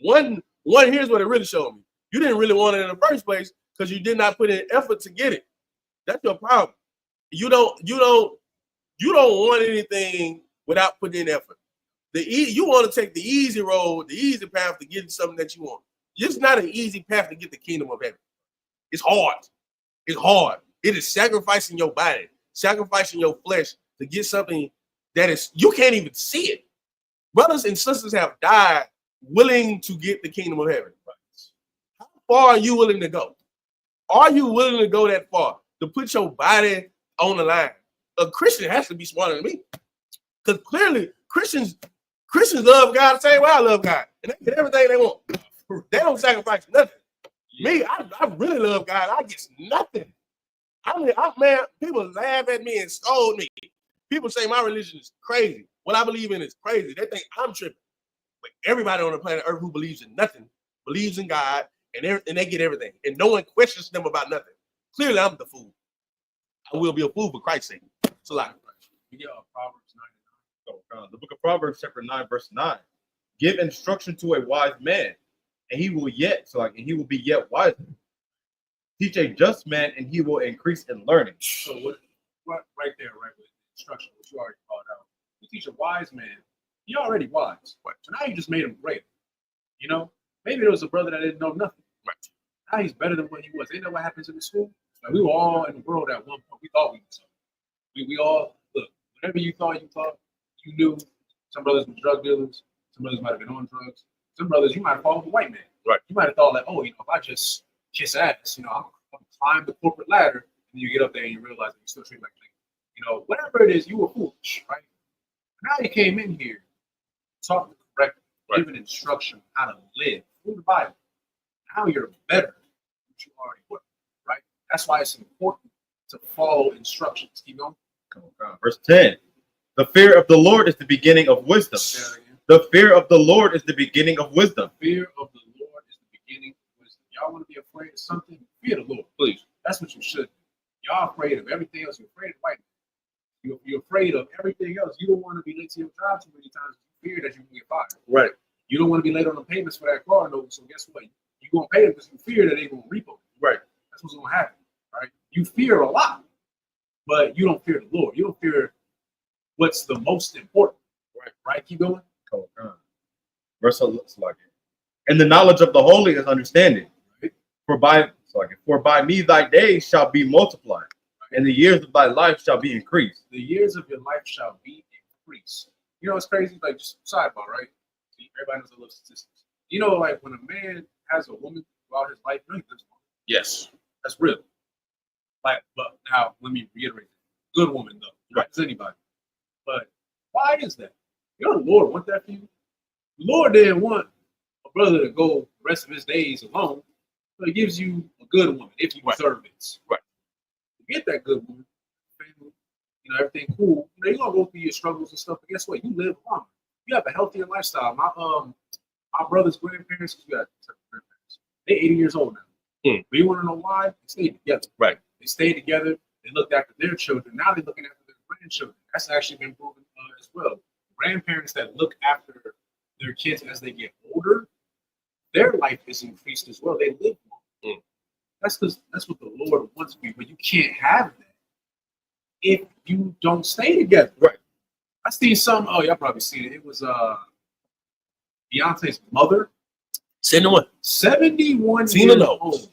them. One, here's what it really showed me. You didn't really want it in the first place because you did not put in effort to get it. That's your problem. You don't want anything without putting in effort. You want to take the easy road, the easy path to get something that you want. It's not an easy path to get the kingdom of heaven. It's hard. It's hard. It is sacrificing your body, sacrificing your flesh to get something that is, you can't even see it. Brothers and sisters have died willing to get the kingdom of heaven. How far are you willing to go? Are you willing to go that far to put your body on the line? A Christian has to be smarter than me, because clearly Christians love God the same way I love God, and they get everything they want. They don't sacrifice nothing. Me, I really love God. I get nothing. Man, people laugh at me and scold me. People say my religion is crazy. What I believe in is crazy. They think I'm tripping. But everybody on the planet Earth who believes in nothing believes in God, and they get everything, and no one questions them about nothing. Clearly, I'm the fool. I will be a fool for Christ's sake. It's a lot. Proverbs 9. The book of Proverbs, chapter 9, verse 9. Give instruction to a wise man, and he will be yet wiser. Teach a just man, and he will increase in learning. So what right there, right with instruction, which you already called out. You teach a wise man, you're already wise. Right. So now you just made him great. You know, maybe there was a brother that didn't know nothing. Right. Now he's better than what he was. Ain't know what happens in the school? Like, we were all in the world at one point. We thought we knew something. We all, look, whatever you thought you knew. Some brothers were drug dealers. Some brothers might have been on drugs. Some brothers, you might have followed the white man. Right. You might have thought, like, oh, if I just kiss ass, I'm climb the corporate ladder, and you get up there and you realize that you still treat like a whatever it is, you were foolish, right? Now you came in here, talking correctly, giving instruction on how to live through the Bible. now you're better than what you already were, right? That's why it's important to follow instructions. Keep going. Verse 10. The fear of the Lord is the beginning of wisdom. The fear of the Lord is the beginning of wisdom. The fear of the Lord is the beginning of wisdom. Y'all want to be afraid of something? Fear the Lord, please. That's what you should do. Y'all afraid of everything else. You're afraid of white. You're afraid of everything else. You don't want to be late to your job too many times. You fear that you can get fired. Right. You don't want to be late on the payments for that car note. So guess what? You're going to pay them because you fear that they're going to repo. Right. That's what's going to happen. Right. You fear a lot, but you don't fear the Lord. You don't fear what's the most important. Right. Right. Keep going. Verse 11. And the knowledge of the holy is understanding. Right. For by me thy days shall be multiplied, and the years of thy life shall be increased. The years of your life shall be increased. You know, it's crazy. Like, just sidebar, right? Everybody knows I love statistics. You know, like when a man has a woman throughout his life, really good woman. Yes. That's real. Like, but now let me reiterate that. Good woman, though. Right. As anybody. But why is that? You know, the Lord want that for you. The Lord didn't want a brother to go the rest of his days alone. So he gives you a good woman if you deserve it. Right. You get that good woman, family, you know, everything cool. You know, you're gonna go through your struggles and stuff, but guess what? You live longer. You have a healthier lifestyle. My brother's grandparents, because we got grandparents, they're 80 years old now. Mm. But you want to know why? They stayed together. Right. They stayed together. They looked after their children. Now they're looking after their grandchildren. That's actually been proven as well. Grandparents that look after their kids as they get older, their life is increased as well. They live long. Mm. That's what the Lord wants for you, but you can't have that if you don't stay together. Right. I seen some. Oh, y'all probably seen it. It was Beyonce's mother. 71 Tina years knows. old.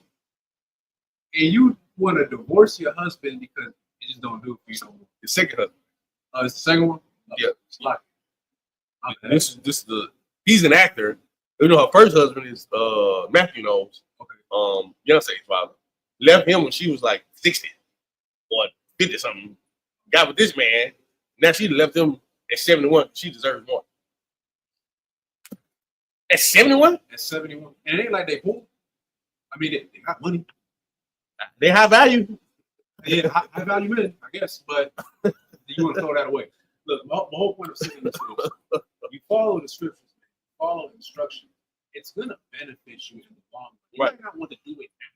And you want to divorce your husband because you just don't do it for you no more. The second husband. It's the second one? Yeah. It's like, He's an actor. You know, her first husband is Matthew knows. okay. Beyonce's father. Left him when she was like 60 or 50 something. Got with this man. Now she left him at 71. She deserves more. At 71? At 71. And it ain't like they poor. I mean, they got money. They high value. Yeah, high value men, I guess. But you want to throw that away. Look, my whole point of saying this is you follow the scriptures, man. Follow instruction. It's going to benefit you in the long run. You might not want to do it now.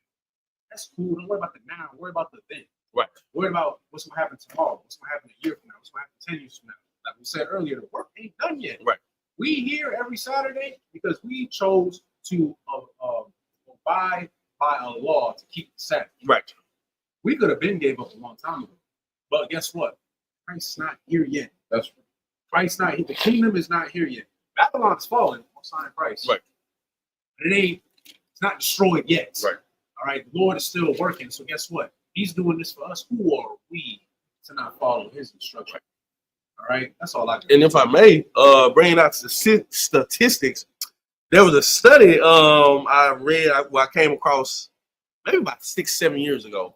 That's cool. Don't worry about the now. Worry about the then. Right. Worry about what's going to happen tomorrow. What's going to happen a year from now. What's going to happen 10 years from now. Like we said earlier, the work ain't done yet. Right. We here every Saturday because we chose to abide by a law to keep the Sabbath. Right. We could have been gave up a long time ago. But guess what? Christ's not here yet. That's right. Christ's not here. The kingdom is not here yet. Babylon's fallen on sign Christ. Right. But it's not destroyed yet. Right. All right. The Lord is still working. So guess what? He's doing this for us. Who are we to not follow his instruction? All right. That's all I can. And if I may, bringing out the statistics, there was a study I read, I came across maybe about 6-7 years ago.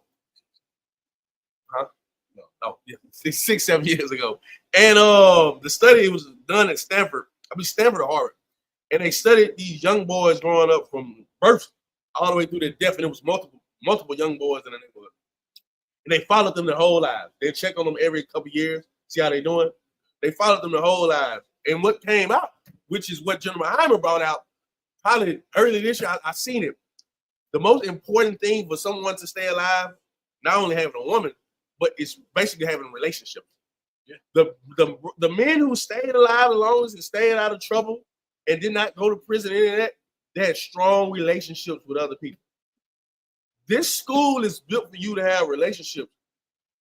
No, yeah, 6-7 years ago. And the study was done at Stanford or Harvard. And they studied these young boys growing up from birth all the way through their death. And it was multiple young boys in the neighborhood. And they followed them their whole lives. They check on them every couple of years, see how they're doing. They followed them their whole lives. And what came out, which is what General Heimer brought out probably early this year, I seen it. The most important thing for someone to stay alive, not only having a woman, but it's basically having a relationship. Yeah. The men who stayed alive the longest and stayed out of trouble and did not go to prison, any of that, they had strong relationships with other people. This school is built for you to have relationships.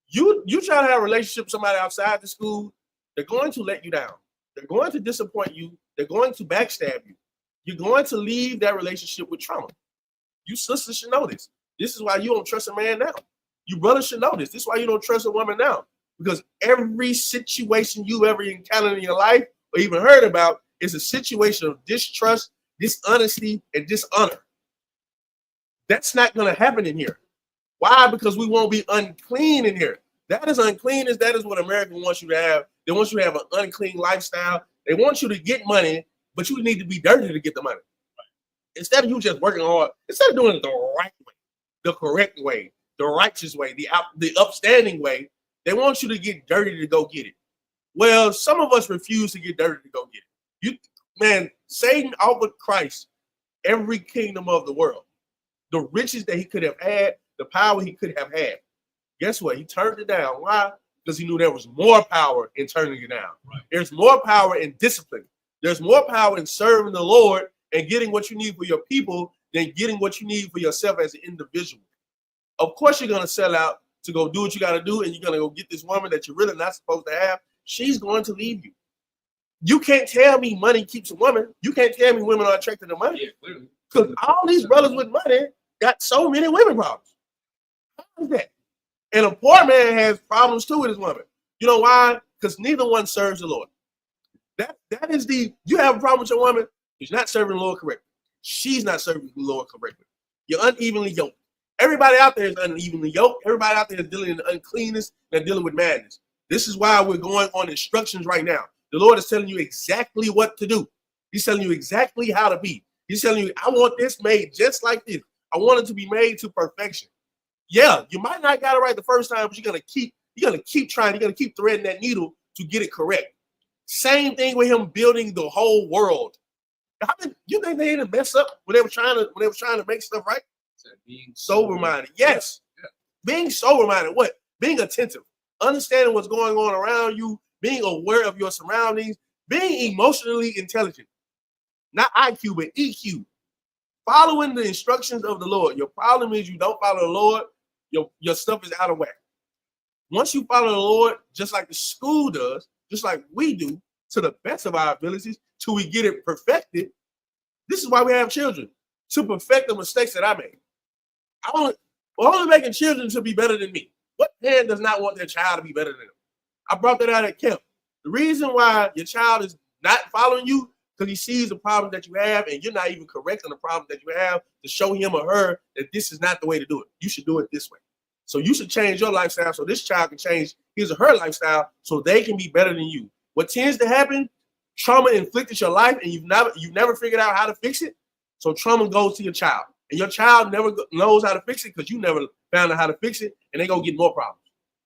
You try to have a relationship with somebody outside the school, they're going to let you down. They're going to disappoint you. They're going to backstab you. You're going to leave that relationship with trauma. You sisters should know this. This is why you don't trust a man now. You brothers should know this. This is why you don't trust a woman now. Because every situation you ever encountered in your life or even heard about is a situation of distrust, dishonesty, and dishonor. That's not going to happen in here. Why? Because we won't be unclean in here. That is unclean. That is what America wants you to have. They want you to have an unclean lifestyle. They want you to get money, but you need to be dirty to get the money. instead of you just working hard, instead of doing it the right way, the correct way, the righteous way, the upstanding way, they want you to get dirty to go get it. Well, some of us refuse to get dirty to go get it. Satan offered Christ every kingdom of the world, the riches that he could have had, the power he could have had. Guess what? He turned it down. Why? Because he knew there was more power in turning it down. Right. There's more power in discipline. There's more power in serving the Lord and getting what you need for your people than getting what you need for yourself as an individual. Of course, you're going to sell out to go do what you got to do, and you're going to go get this woman that you're really not supposed to have. She's going to leave you. You can't tell me money keeps a woman. You can't tell me women are attracted to money. Yeah, clearly. Because all these brothers with money got so many women problems. How is that? And a poor man has problems too with his woman. You know why? Because neither one serves the Lord. That is you have a problem with your woman. She's not serving the Lord correctly. She's not serving the Lord correctly. You're unevenly yoked. Everybody out there is unevenly yoked. Everybody out there is dealing in uncleanness and dealing with madness. This is why we're going on instructions right now. The Lord is telling you exactly what to do. He's telling you exactly how to be. He's telling you, I want this made just like this. I want it to be made to perfection. Yeah, you might not got it right the first time, but you're gonna keep trying. You're gonna keep threading that needle to get it correct. Same thing with him building the whole world. You think they didn't mess up when they were trying to make stuff right? Being sober-minded. Yes. Yeah. Being sober-minded. What? Being attentive. Understanding what's going on around you. Being aware of your surroundings. Being emotionally intelligent. Not IQ, but EQ. Following the instructions of the Lord. Your problem is you don't follow the Lord. Your stuff is out of whack. Once you follow the Lord, just like the school does, just like we do, to the best of our abilities, till we get it perfected. This is why we have children. To perfect the mistakes that I made. We're only making children to be better than me. What parent does not want their child to be better than them? I brought that out at camp. The reason why your child is not following you because he sees the problem that you have and you're not even correcting the problem that you have to show him or her that this is not the way to do it. You should do it this way. So you should change your lifestyle so this child can change his or her lifestyle so they can be better than you. What tends to happen, trauma inflicted your life and you've never figured out how to fix it. So trauma goes to your child. And your child never knows how to fix it because you never found out how to fix it, and they're going to get more problems.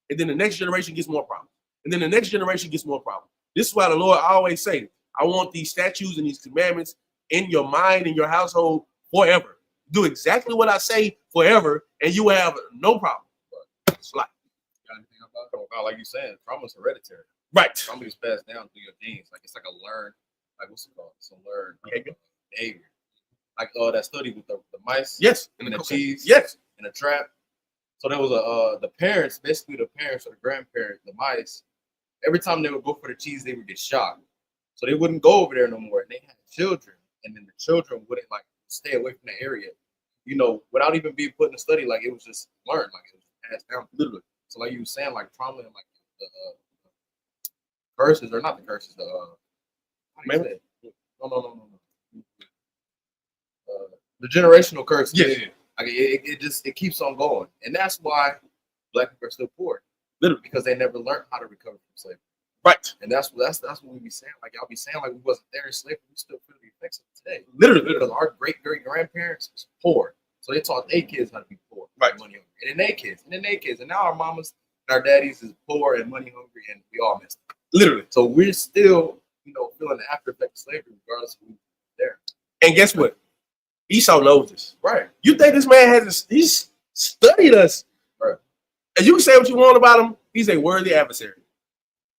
And then the next generation gets more problems. And then the next generation gets more problems. This is why the Lord always say, I want these statutes and these commandments in your mind, in your household forever. Do exactly what I say forever, and you will have no problem. It's like, got anything about like you said, trauma's hereditary. Right. Trauma is passed down through your genes. Like it's like a learned, like what's it called? It's a learned behavior. Like that study with the mice, yes, and the cheese, yes, and the trap. So there was the parents, basically the parents or the grandparents, the mice. Every time they would go for the cheese, they would get shocked. So they wouldn't go over there no more. And they had children, and then the children wouldn't like stay away from the area, without even being put in a study. Like it was just learned, like it was passed down literally. So like you were saying, like trauma and like the curses, or not the curses, No. The generational curse. Yeah. Like it keeps on going, and that's why Black people are still poor, literally, because they never learned how to recover from slavery. Right. And that's what we be saying. Like y'all be saying, like we wasn't there in slavery, we still feel the effects of it today. Literally, because our great grandparents was poor, so they taught their kids how to be poor, right? Money hungry, and then their kids, and now our mamas and our daddies is poor and money hungry, and we all messed up. Literally. So we're still, feeling the after effect of slavery, regardless of who's there. And guess what? Esau knows this. Right. You think this man he's studied us. Right. And you can say what you want about him. He's a worthy adversary.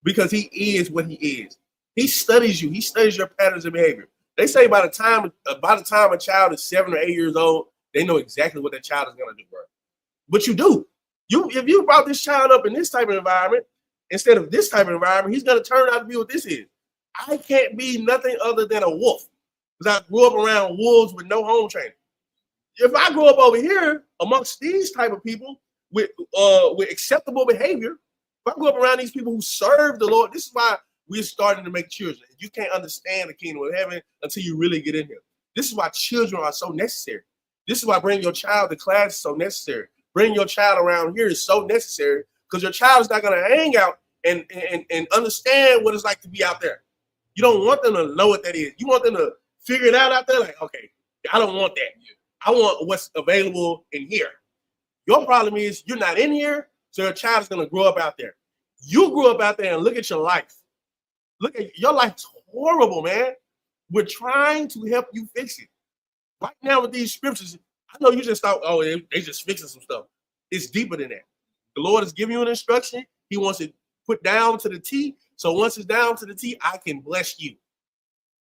Because he is what he is. He studies you. He studies your patterns of behavior. They say by the time a child is 7 or 8 years old, they know exactly what that child is going to do. Right. But you do. If you brought this child up in this type of environment, instead of this type of environment, he's going to turn out to be what this is. I can't be nothing other than a wolf. Because I grew up around wolves with no home training. If I grew up over here amongst these type of people with acceptable behavior, if I grew up around these people who serve the Lord, this is why we're starting to make children. You can't understand the kingdom of heaven until you really get in here. This is why children are so necessary. This is why bringing your child to class is so necessary. Bringing your child around here is so necessary because your child is not going to hang out and understand what it's like to be out there. You don't want them to know what that is. You want them to figure it out there. Like, okay, I don't want that. I want what's available in here. Your problem is you're not in here, so your child is going to grow up out there. You grew up out there and look at your life. Look at your life is horrible, man. We're trying to help you fix it. Right now with these scriptures, I know you just thought, oh, they just fixing some stuff. It's deeper than that. The Lord is giving you an instruction. He wants it put down to the T. So once it's down to the T, I can bless you.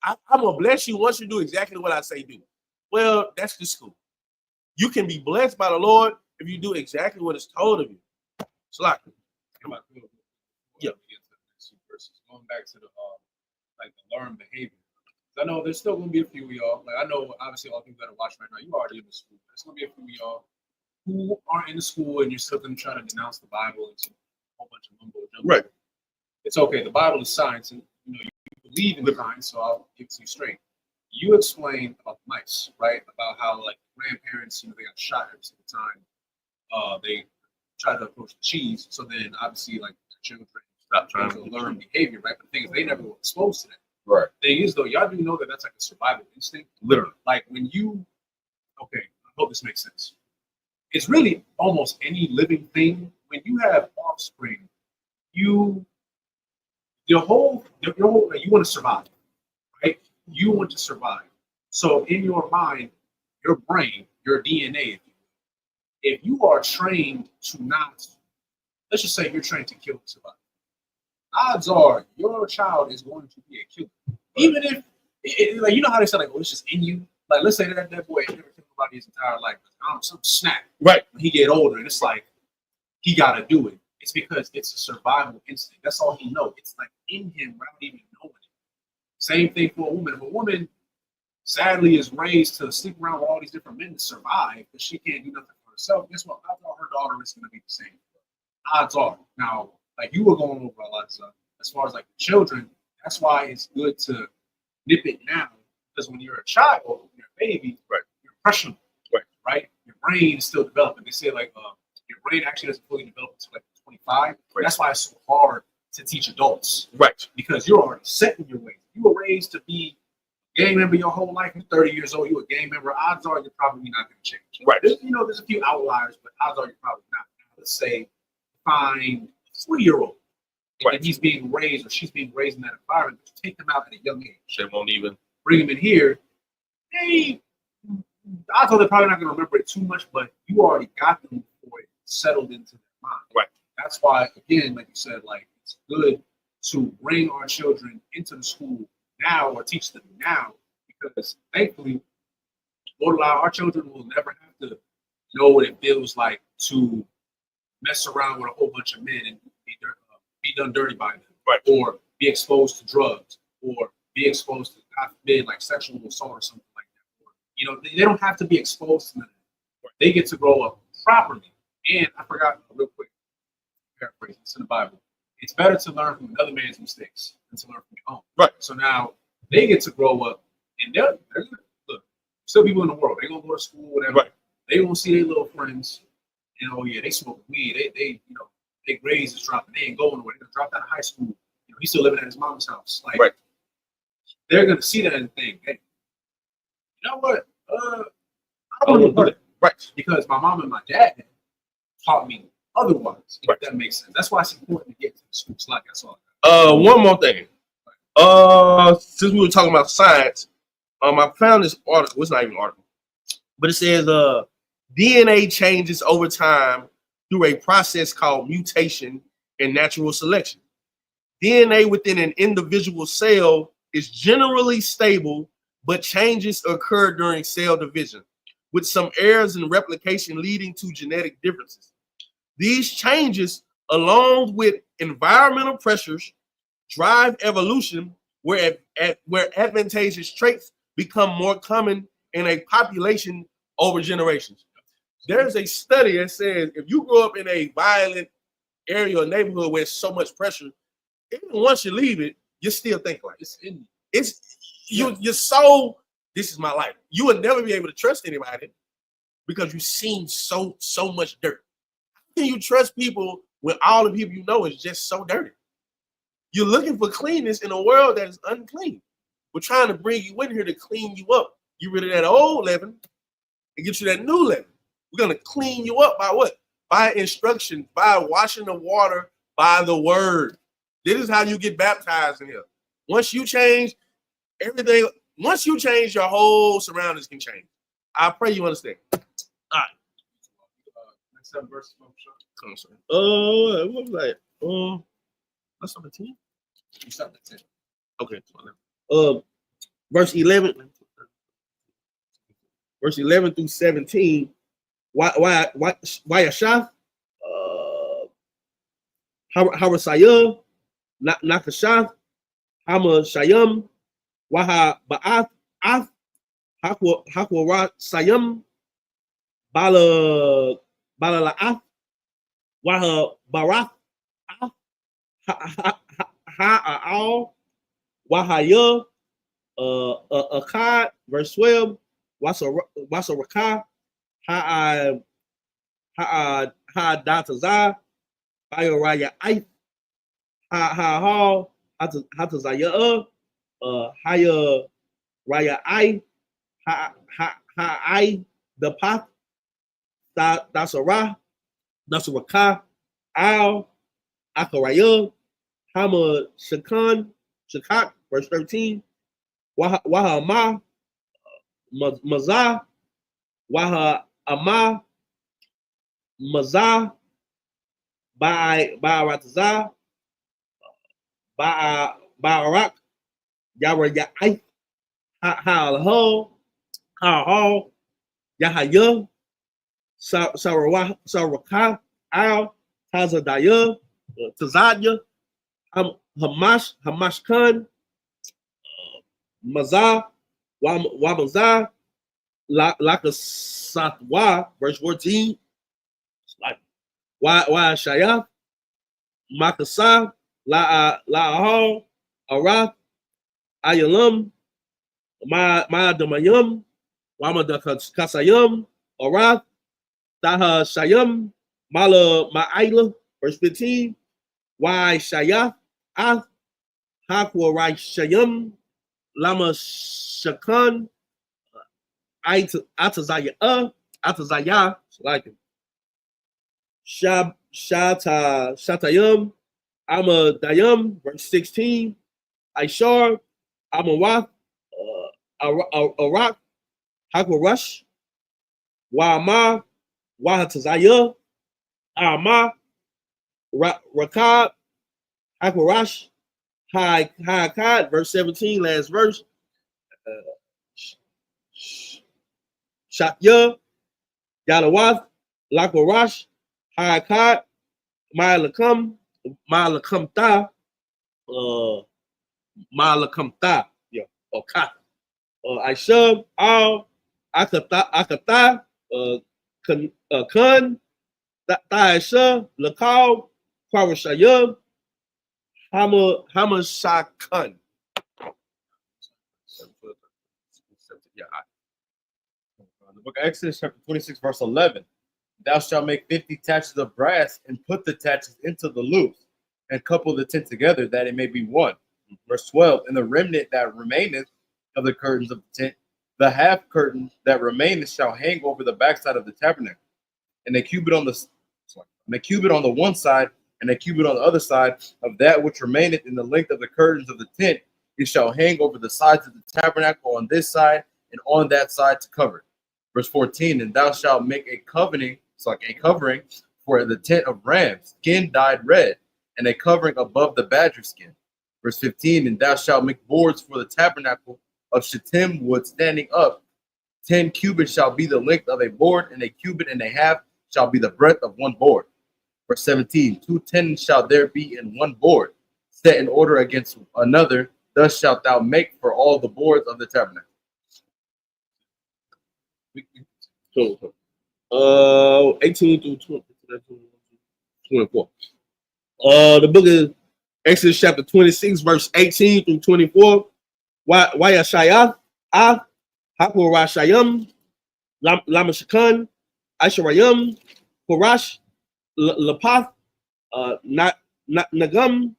I'm going to bless you once you do exactly what I say do. Well, that's the school. You can be blessed by the Lord if you do exactly what is told of you. It's like, yeah. Going back to the like the learned behavior. I know there's still gonna be a few of y'all. Like I know obviously all people that are watching right now, you already in the school. There's gonna be a few of y'all who aren't in the school and you're still gonna try to denounce the Bible and some whole bunch of mumbo jumbo. Right. It's okay. The Bible is science, and you believe in science, so I'll give it to you straight. You explained about the mice, right? About how like grandparents, they got shot every single time. They tried to approach the cheese, so then obviously like the children stop trying to learn behavior, right? But the thing is, they never were exposed to that. Right. Thing is, though, y'all do know that that's like a survival instinct. Literally. Like when you, okay, I hope this makes sense. It's really almost any living thing. When you have offspring, your whole, like, you want to survive, right? You want to survive. So in your mind, your brain, your DNA, if you are trained to not, let's just say you're trained to kill and survive. Odds are your child is going to be a killer. Even if, like, you know how they say, like, oh, it's just in you? Like, let's say that boy never killed nobody his entire life. Some snap. Right. When he get older, and it's like, he got to do it. It's because it's a survival instinct. That's all he knows. It's like in him without even knowing it. Same thing for a woman. If a woman, sadly, is raised to sleep around with all these different men to survive, but she can't do nothing for herself, guess what? Odds are her daughter is going to be the same. Odds are. Now, like you were going over a lot of stuff, as far as like the children, that's why it's good to nip it now. Because when you're a child, when you're a baby, right, you're impressionable, right? Your brain is still developing. They say like your brain actually doesn't fully develop until like 25. Right. That's why it's so hard to teach adults, right? Because you're already set in your ways. You were raised to be a gang member your whole life. You're 30 years old. You're a gang member. Odds are you're probably not going to change. Right. There's a few outliers, but odds are you're probably not. Let's say find a 3-year-old. Right. And he's being raised or she's being raised in that environment, but you take them out at a young age. They won't even bring them in here. I thought they're probably not going to remember it too much, but you already got them before it settled into their mind. Right. That's why, again, like you said, like it's good to bring our children into the school now or teach them now, because thankfully, Lord allow our children will never have to know what it feels like to mess around with a whole bunch of men and be done dirty by them, right? Or be exposed to drugs, or be exposed to, God forbid, like sexual assault or something like that. Or, they don't have to be exposed to that. Right. They get to grow up properly. And I forgot real quick, paraphrase, it's in the Bible. It's better to learn from another man's mistakes than to learn from your own. Right. So now they get to grow up, and they're look, still people in the world. They're gonna go to school, whatever. Right. They gonna see their little friends. They smoke weed. Their grades is dropping. They ain't going nowhere. They're gonna drop out of high school. He's still living at his mom's house. Like, right. They're gonna see that and think, hey, you know what? I don't want to do that. Right. Because my mom and my dad taught me otherwise. Right. If that makes sense. That's why it's important to get to the schools like that's all. One more thing. Since we were talking about science, I found this article. It's not even an article, but it says DNA changes over time through a process called mutation and natural selection. DNA within an individual cell is generally stable, but changes occur during cell division, with some errors in replication leading to genetic differences. These changes, along with environmental pressures, drive evolution where advantageous traits become more common in a population over generations. There's a study that says if you grow up in a violent area or neighborhood where there's so much pressure, even once you leave it, you still think like it's in you. You're so, this is my life. You will never be able to trust anybody because you've seen so much dirt. How can you trust people when all the people you know is just so dirty? You're looking for cleanness in a world that is unclean. We're trying to bring you in here to clean you up. get rid of that old leaven and get you that new leaven. We're gonna clean you up by what? By instruction, by washing the water, by the word. This is how you get baptized in here. Once you change everything, once you change, your whole surroundings can change. I pray you understand. All right. Next 7 verses. Come on, sir. What was that? That's number 10. You start at 10. Okay. Verse 11. Verse 11 through 17. Why Yashaf? Harasayah, Nakashaf, Hama Shayam, Waha Ba'ath, Ath, Hakwa Sayam, Bala La'ath, Waha Barath, Ha'al, Wahaya, Akkad, verse 12, Wasa Rakah, Ha'adatazah, Raya Aith, Ha Hatazaya, Haya Raya I, Ha the Path, Dasara, Dasaraka, Al, Akaraya, Hama Shakak, verse 13, Waha Ma, Mazah, Waha Ama, Mazah, Ba'aratazah, Ba'arak, Yara Ya'ai, Ha'al, Yahaya, Sarawaka, Al, Tazadaya, Tazadya, Hamash Khan, Mazah, Wamazah, Lakasatwa, verse 14, like why Shayah, Makasa, La'ahal, Arath, Ayalam, Ma'adamayam, Wamadakasayam, Arath, Taha Shayam, Mala Ma'ayla, verse 15, why Shayah, Ath, Hakwa Rai Shayam, Lama Shakan, Atazaya, like it. Shatayam, Amadayam, verse 16, Aishar, Amawath, Arak, Hakwarash, Wa'ama, Wahatazaya, Ama, Rakab, Hakwarash, Hakad, verse 17, last verse, Shatya, Yalawath, Lakwarash, Hakat, Ma'alakamta, or Kat, Aishab, Al, Akata, Kun, Taisha, Lakal, Kwarashayab, Hamashakan. The book of Exodus, chapter 26, verse 11. Thou shalt make 50 taches of brass and put the taches into the loops and couple the tent together that it may be one. Verse 12. And the remnant that remaineth of the curtains of the tent, the half curtain that remaineth shall hang over the backside of the tabernacle, and a cubit on the one side, and a cubit on the other side of that which remaineth in the length of the curtains of the tent. It shall hang over the sides of the tabernacle on this side and on that side to cover it. Verse 14. And thou shalt make a covering for the tent of rams, skin dyed red, and a covering above the badger skin. Verse 15. And thou shalt make boards for the tabernacle of shittim wood standing up. 10 cubits shall be the length of a board, and a cubit and a half shall be the breadth of one board. Verse 17. 2 tendons shall there be in one board, set in order against another. Thus shalt thou make for all the boards of the tabernacle. So, 18 through 24. The book of Exodus, chapter 26, verse 18 through 24. Why Yashayah, Hakurashayam, Lamashakan, Aisharayam, Korash, Lapath, Nagam,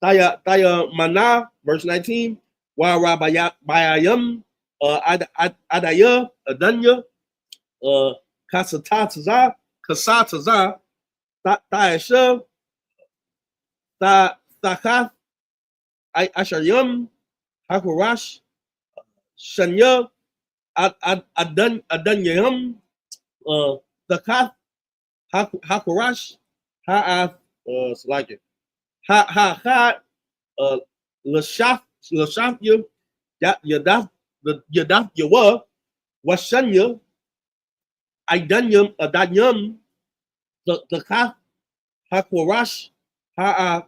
Taya Mana, verse 19. Why Rabayayam, Adaya, Adanya, Kasataza, Taisha, Takath, Ashayum, Hakurash, Shanya, Adanyam, Takath, Hakurash, Ha'ath, it's like it. Ha, Lashaf, Yadath, Yawa, Washanya, Adanyam, the Kath, Hakorash, Ha,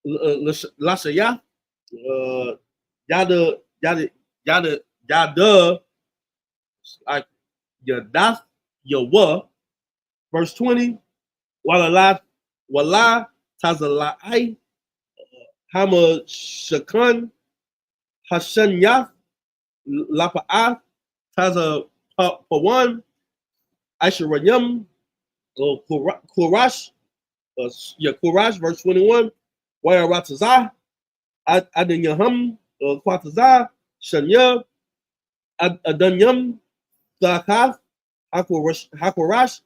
Lasaya, Yada, like Yadath, Yawa, verse 20, Wala, Tazalai, Hama Shakan, Hashanyah, Lapa'ah, Taza Pawan, Asherayim, Kurash, Kurash, verse 21, Waya Ratazah, Adanyaham, Kwatazah, Shanya, Adanyam, Zakath, Hakorash,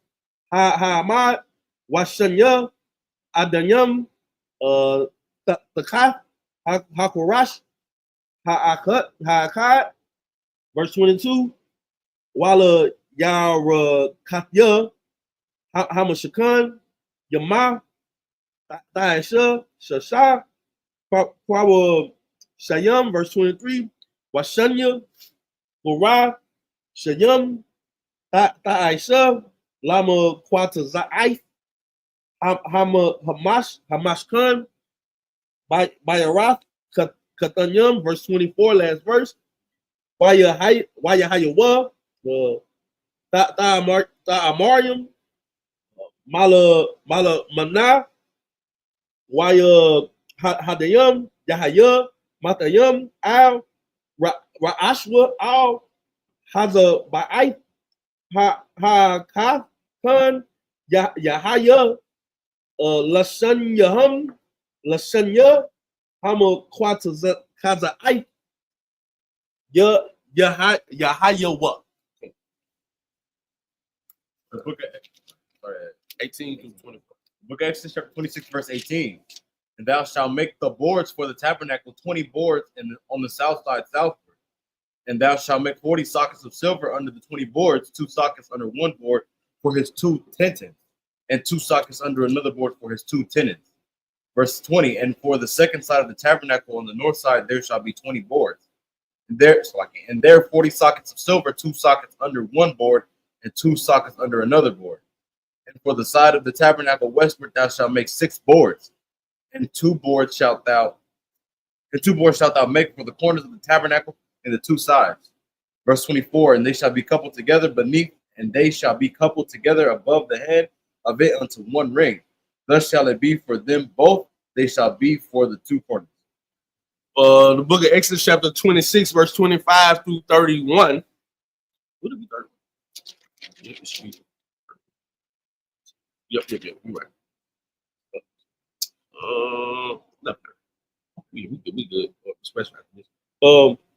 Ha'amad, Washanya, Adanyam, Takath, Hakorash, Ha'akat, verse 22, Wala Yara Katya, Hamashakan, Yama, Taisha, Shasha, Kwawa Shayam, verse 23, Washanya, Hurrah, Shayam, Taisha, Lama Kwatazai, Hamashkan, Bayarath, Katanyam, verse 24, last verse, Wayahayawa, Ta'amarium, Mala Mana, Waya Hadayam, Yahaya, Matayam, Al, Ra'ashwa, Al, Haza Ba'ai, Ha Khan, Yahaya, Lasanyaham, Lasanya, Hama Kwatazai, Yahayawa. The book of 18 through 24. Book of Exodus chapter 26, verse 18. And thou shalt make the boards for the tabernacle 20 boards on the south side southward. And thou shalt make 40 sockets of silver under the 20 boards, 2 sockets under one board for his 2 tenons, and 2 sockets under another board for his 2 tenons. Verse 20, and for the second side of the tabernacle on the north side there shall be 20 boards. And there 40 sockets of silver, 2 sockets under one board, and 2 sockets under another board. And for the side of the tabernacle westward thou shalt make 6 boards, and 2 boards shalt thou make for the corners of the tabernacle and the 2 sides. Verse 24, and they shall be coupled together beneath, and they shall be coupled together above the head of it unto one ring. Thus shall it be for them both, they shall be for the 2 corners. The book of Exodus chapter 26, verse 25 through 31. Would it be 31? Yep, you're right. No. We good.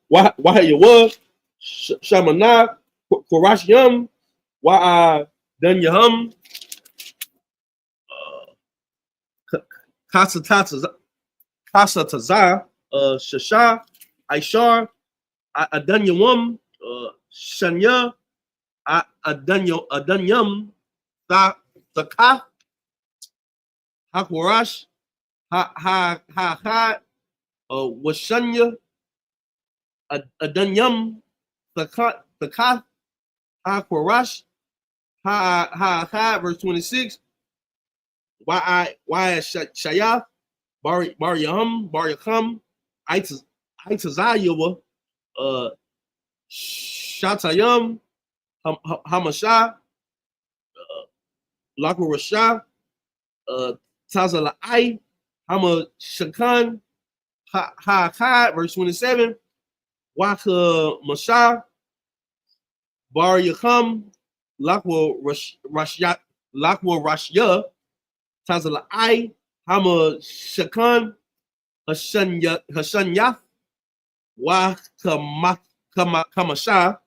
Why you was Shamana, Korashyam, why Danyahum, Kasataza, Shasha, Aishar, Adanyawum, Shanya, Adanyam, Thakath, Hakorash, Washanya, Adanyam, Thakath, Hakorash, verse 26. Why Shayah, Baryaham, Aitazayawa, Shatayam, Hamasha, Lakurasha, Tazalai, Hama Shakan, Ha, verse 27, Waka Masha, Baryaham, Lakwa Rashya, Tazalai, Hama Shakan, Hashanyah, Wa Kamasha,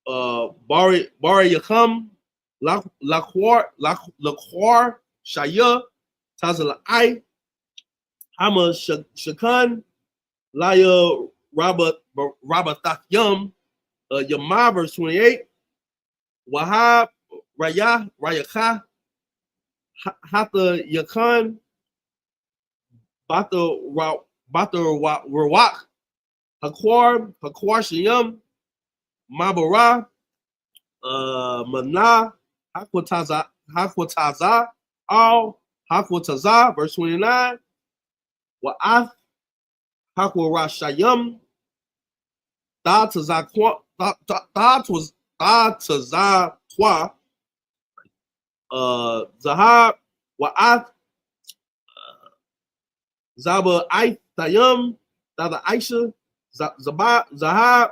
Bari Yakam, Laquar, Shaya, Tazala I, Hama Shakan, Laya Rabathakyum, Yama verse 28, Wahab Rayaka, Hatha Yakan, Bata Rawak, Hakwar Shayum, Mabara, Mana, Hakwataza, Al, Hakwataza, verse 29, Wa'ath, Hakwara Da Tazaqua, Zahab, Wa'ath, Zaba Aithayum, Dada Aisha, Zahab,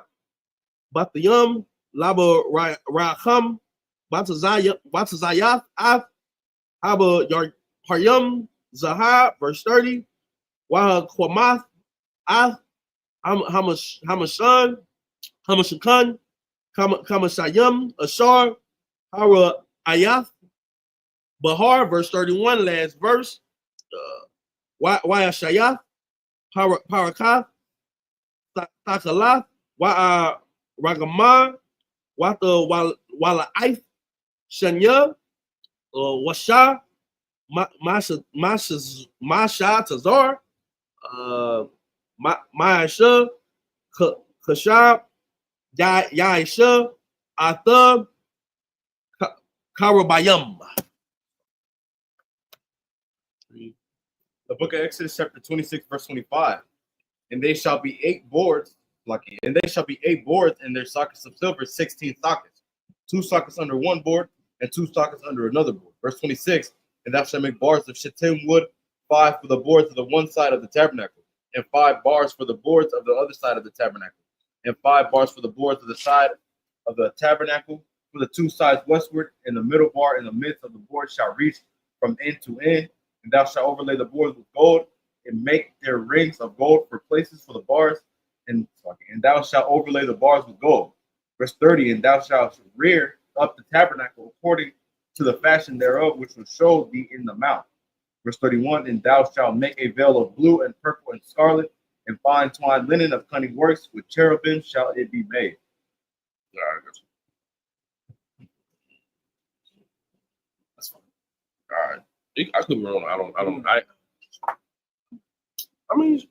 Bathayum, Laba Raham, Batazayat, Ath, Haba Haryum, Zahab, verse 30, Waha Kwamath, Ath, Hamashan, Kamashayim, Ashar, Hara Ayath, Bahar, verse 31, last verse. Wayashayath, Parakath, Takalath, Wa Ragamah, Wata Walaith, Shanya, Washa, Masha Tazar, Maasha, Kashab, Yaisha, Athab, Karabayam. The book of Exodus, chapter 26, verse 25. And they shall be 8 boards, lucky, and they shall be 8 boards, and their sockets of silver, 16 sockets, 2 sockets under one board, and 2 sockets under another board. Verse 26. And thou shalt make bars of shittim wood, 5 for the boards of the one side of the tabernacle, and 5 bars for the boards of the other side of the tabernacle, and 5 bars for the boards of the side of the tabernacle, for the 2 sides westward, and the middle bar in the midst of the board shall reach from end to end. And thou shalt overlay the boards with gold, and make their rings of gold for places for the bars, and thou shalt overlay the bars with gold. Verse 30, and thou shalt rear up the tabernacle according to the fashion thereof, which will show thee in the mount. Verse 31, and thou shalt make a veil of blue and purple and scarlet, and fine twined linen of cunning works, with cherubim shall it be made. All right, That's fine. all right. I could be wrong. I mean,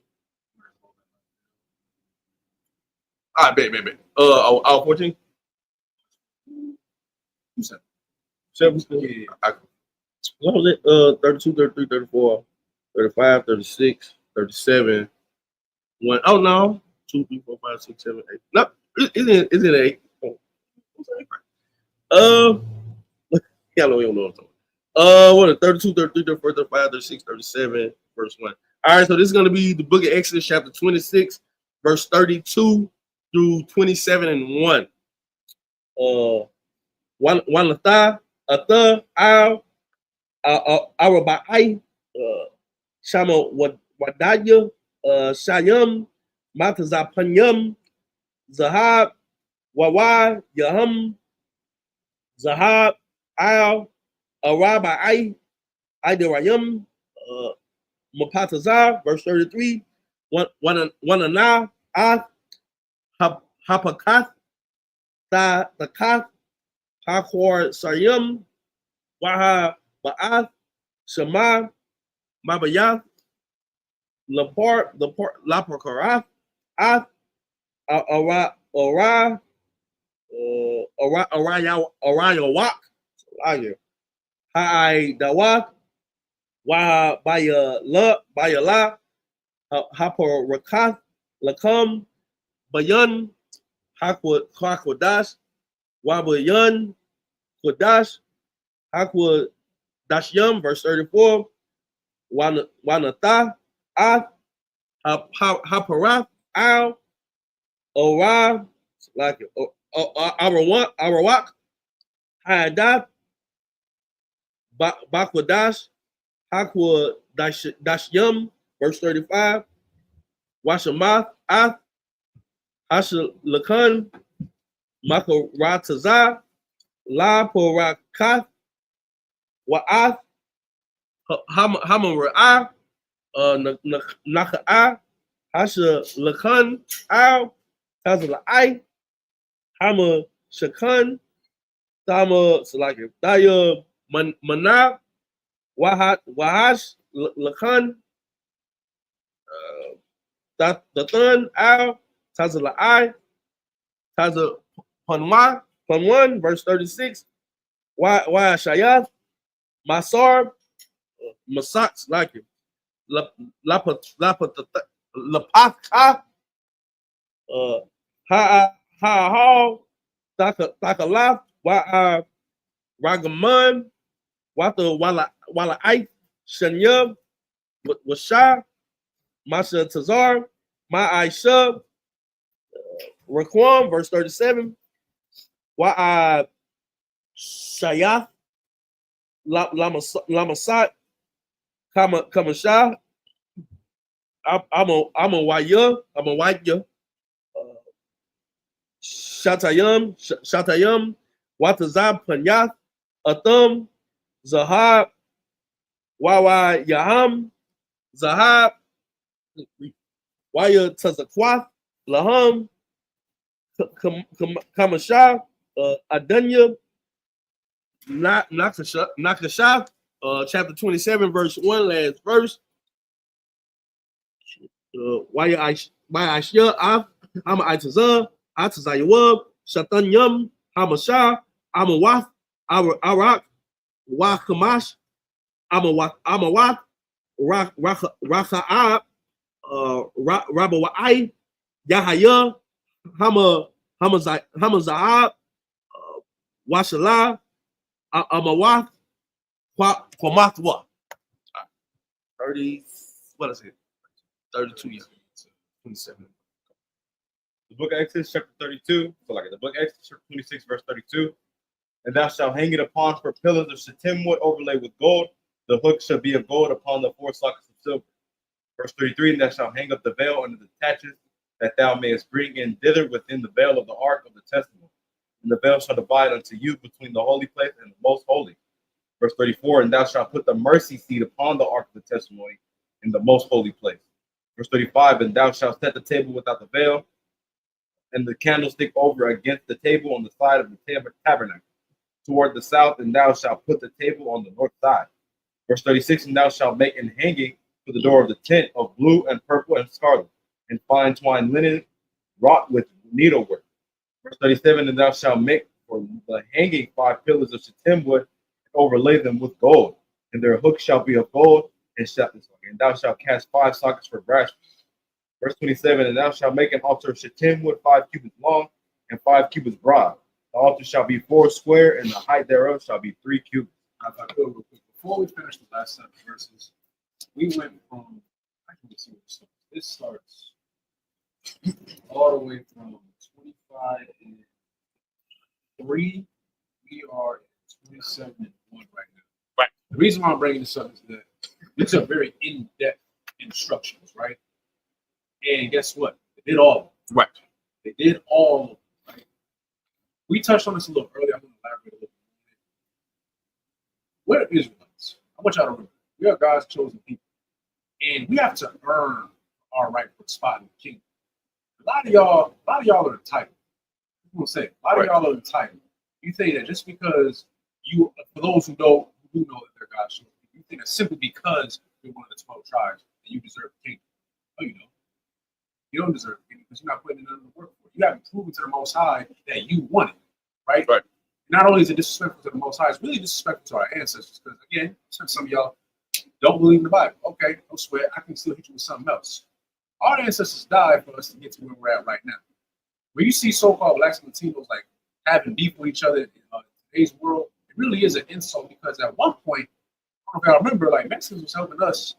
all right, bet. I'll 14. You said 7. yeah. What was it? 32, 33, 34, 35, 36, 37. 1. Oh no. 2, 3, 4, 5, 6, 7, 8. No, it's in 8. Oh, what's that? Yeah, I don't even know what I'm talking about. What is 32, 33, 34, 35, 36, 37, verse 1. All right, so this is going to be the book of Exodus, chapter 26, verse 32 through 27 and 1. One Latha, Atha, Al, Arabai, Shama Wadaya, Shayam, Matazapanyam, Zahab, Wawa, Yaham, Zahab, Al, Arabai, Idarayam, Mapatazar, verse 33, one Anah, Ath, Hapakath, Takath, Hakwar Saryam, Waha Ba'ath, Shema, Mabayath, Lapakarath, Ath, Arayawak, Hai Dawak, Waha Bayala, Haparakath, Lakam, Bayan, Hakwadash, Wabayan, Kwadash, Hakwa Dashyam, verse 34, Wanatha, Ath, Haparath, Al, Ora, like Arawak, Hayadat, Bakwadash, Hakwa Dashyam, verse 35, Washamath, Ath, Hasha Lakan, Makarataza, La Porakath, Wa'ath, Hamara'ah, Naka'a, Hasha Lakan, Al, Tazala'ai, Hama Shakan, Tama Salaki, Daya Mana, Wahash Lakan, Dathan, Al, Tazala'ai, Taza Panwan, verse 36. Why Shayath, Masar, Masats, like it. Lapaka, Ha, Takalaf, Wa Ragaman, Wata Wala Ait, Shanyub, Washa, Masha Tazar, Ma Aisha, Raquam, verse 37. Wa Shayath, Lamasat, Kamasha, I'm a waya, I'm a waya. Shatayam, Watazab Panyath, Atham, Zahab, Wawa Yaham, Zahab, Waya Tazakwath, Laham, Kamasha, Adanya, Nakasha, chapter 27, verse 1, last verse. Waya Ashya, Ama Itazah, Atazayawab, Shatanyam, Hamasha, Amawath, Arak, Wakamash, Amawath, Raka'ab, Rabawai, Yahaya, Hamazahab, Washala, Amawath, Kwamathwa. 30, what is it? 32 years. 27. The book of Exodus, chapter 32. So, like the book of Exodus, chapter 26, verse 32. And thou shalt hang it upon for pillars of shittim wood overlaid with gold. The hook shall be of gold upon the 4 sockets of silver. Verse 33. And thou shalt hang up the veil under the taches, that thou mayest bring in thither within the veil of the ark of the testimony. And the veil shall divide unto you between the holy place and the most holy. Verse 34. And thou shalt put the mercy seat upon the ark of the testimony in the most holy place. Verse 35. And thou shalt set the table without the veil, and the candlestick over against the table on the side of the tabernacle toward the south, and thou shalt put the table on the north side. Verse 36. And thou shalt make an hanging for the door of the tent of blue and purple and scarlet, and fine twined linen wrought with needlework. Verse 37. And thou shalt make for the hanging 5 pillars of shittim wood, and overlay them with gold, and their hooks shall be of gold, and thou shalt cast 5 sockets for brass. Verse 27. And thou shalt make an altar of shittim wood 5 cubits long and 5 cubits broad. The altar shall be 4 square, and the height thereof shall be 3 cubits. If I could, real quick, before we finish the last 7 verses, we went from, I can see what it starts. This starts all the way from 25 and 3. We are at 27 and 1 right now. Right. The reason why I'm bringing this up is that these are very in-depth instructions, right? And guess what? They did all of them. Right. They did all of them. Right? We touched on this a little earlier. I'm going to elaborate a little bit. We're Israelites. I want y'all to remember, we are God's chosen people. And we have to earn our rightful spot in the kingdom. A lot of y'all are entitled. I'm going to say, a lot of y'all are entitled. You think that just because you, for those who do know that they're God's chosen people, you think that simply because you're one of the 12 tribes that you deserve the kingdom. No, you don't. You don't deserve it because you're not putting in the work for it. You haven't proven to the Most High that you want it, right? Right. Not only is it disrespectful to the Most High, it's really disrespectful to our ancestors. Because again, some of y'all don't believe in the Bible. Okay, don't swear. I can still hit you with something else. Our ancestors died for us to get to where we're at right now. When you see so-called blacks and Latinos like having beef with each other in today's world, it really is an insult because at one point, I don't know if y'all remember, like Mexicans was helping us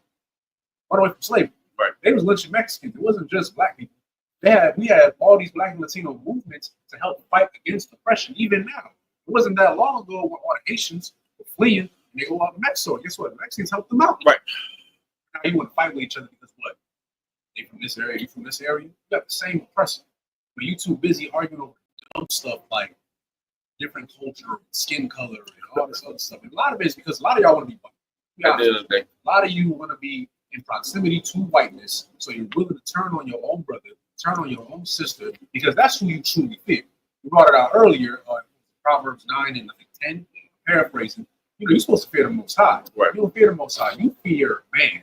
run away from slavery. Right. They was lynching Mexicans. It wasn't just black people. We had all these black and Latino movements to help fight against oppression. Even now, it wasn't that long ago when all the Haitians were fleeing and they go out to Mexico. Guess what? The Mexicans helped them out. Right. Now you want to fight with each other because what? They from this area, you from this area. You got the same oppressor. But you too busy arguing over dumb stuff like different culture, skin color, and all this other stuff. And a lot of it is because a lot of y'all want to be white. At the end of the day. A lot of you want to be in proximity to whiteness, so you're willing to turn on your own brother, turn on your own sister, because that's who you truly fear. We brought it out earlier, Proverbs 9 and I think 10, paraphrasing. You're supposed to fear the Most High. Right. You don't fear the Most High. You fear man.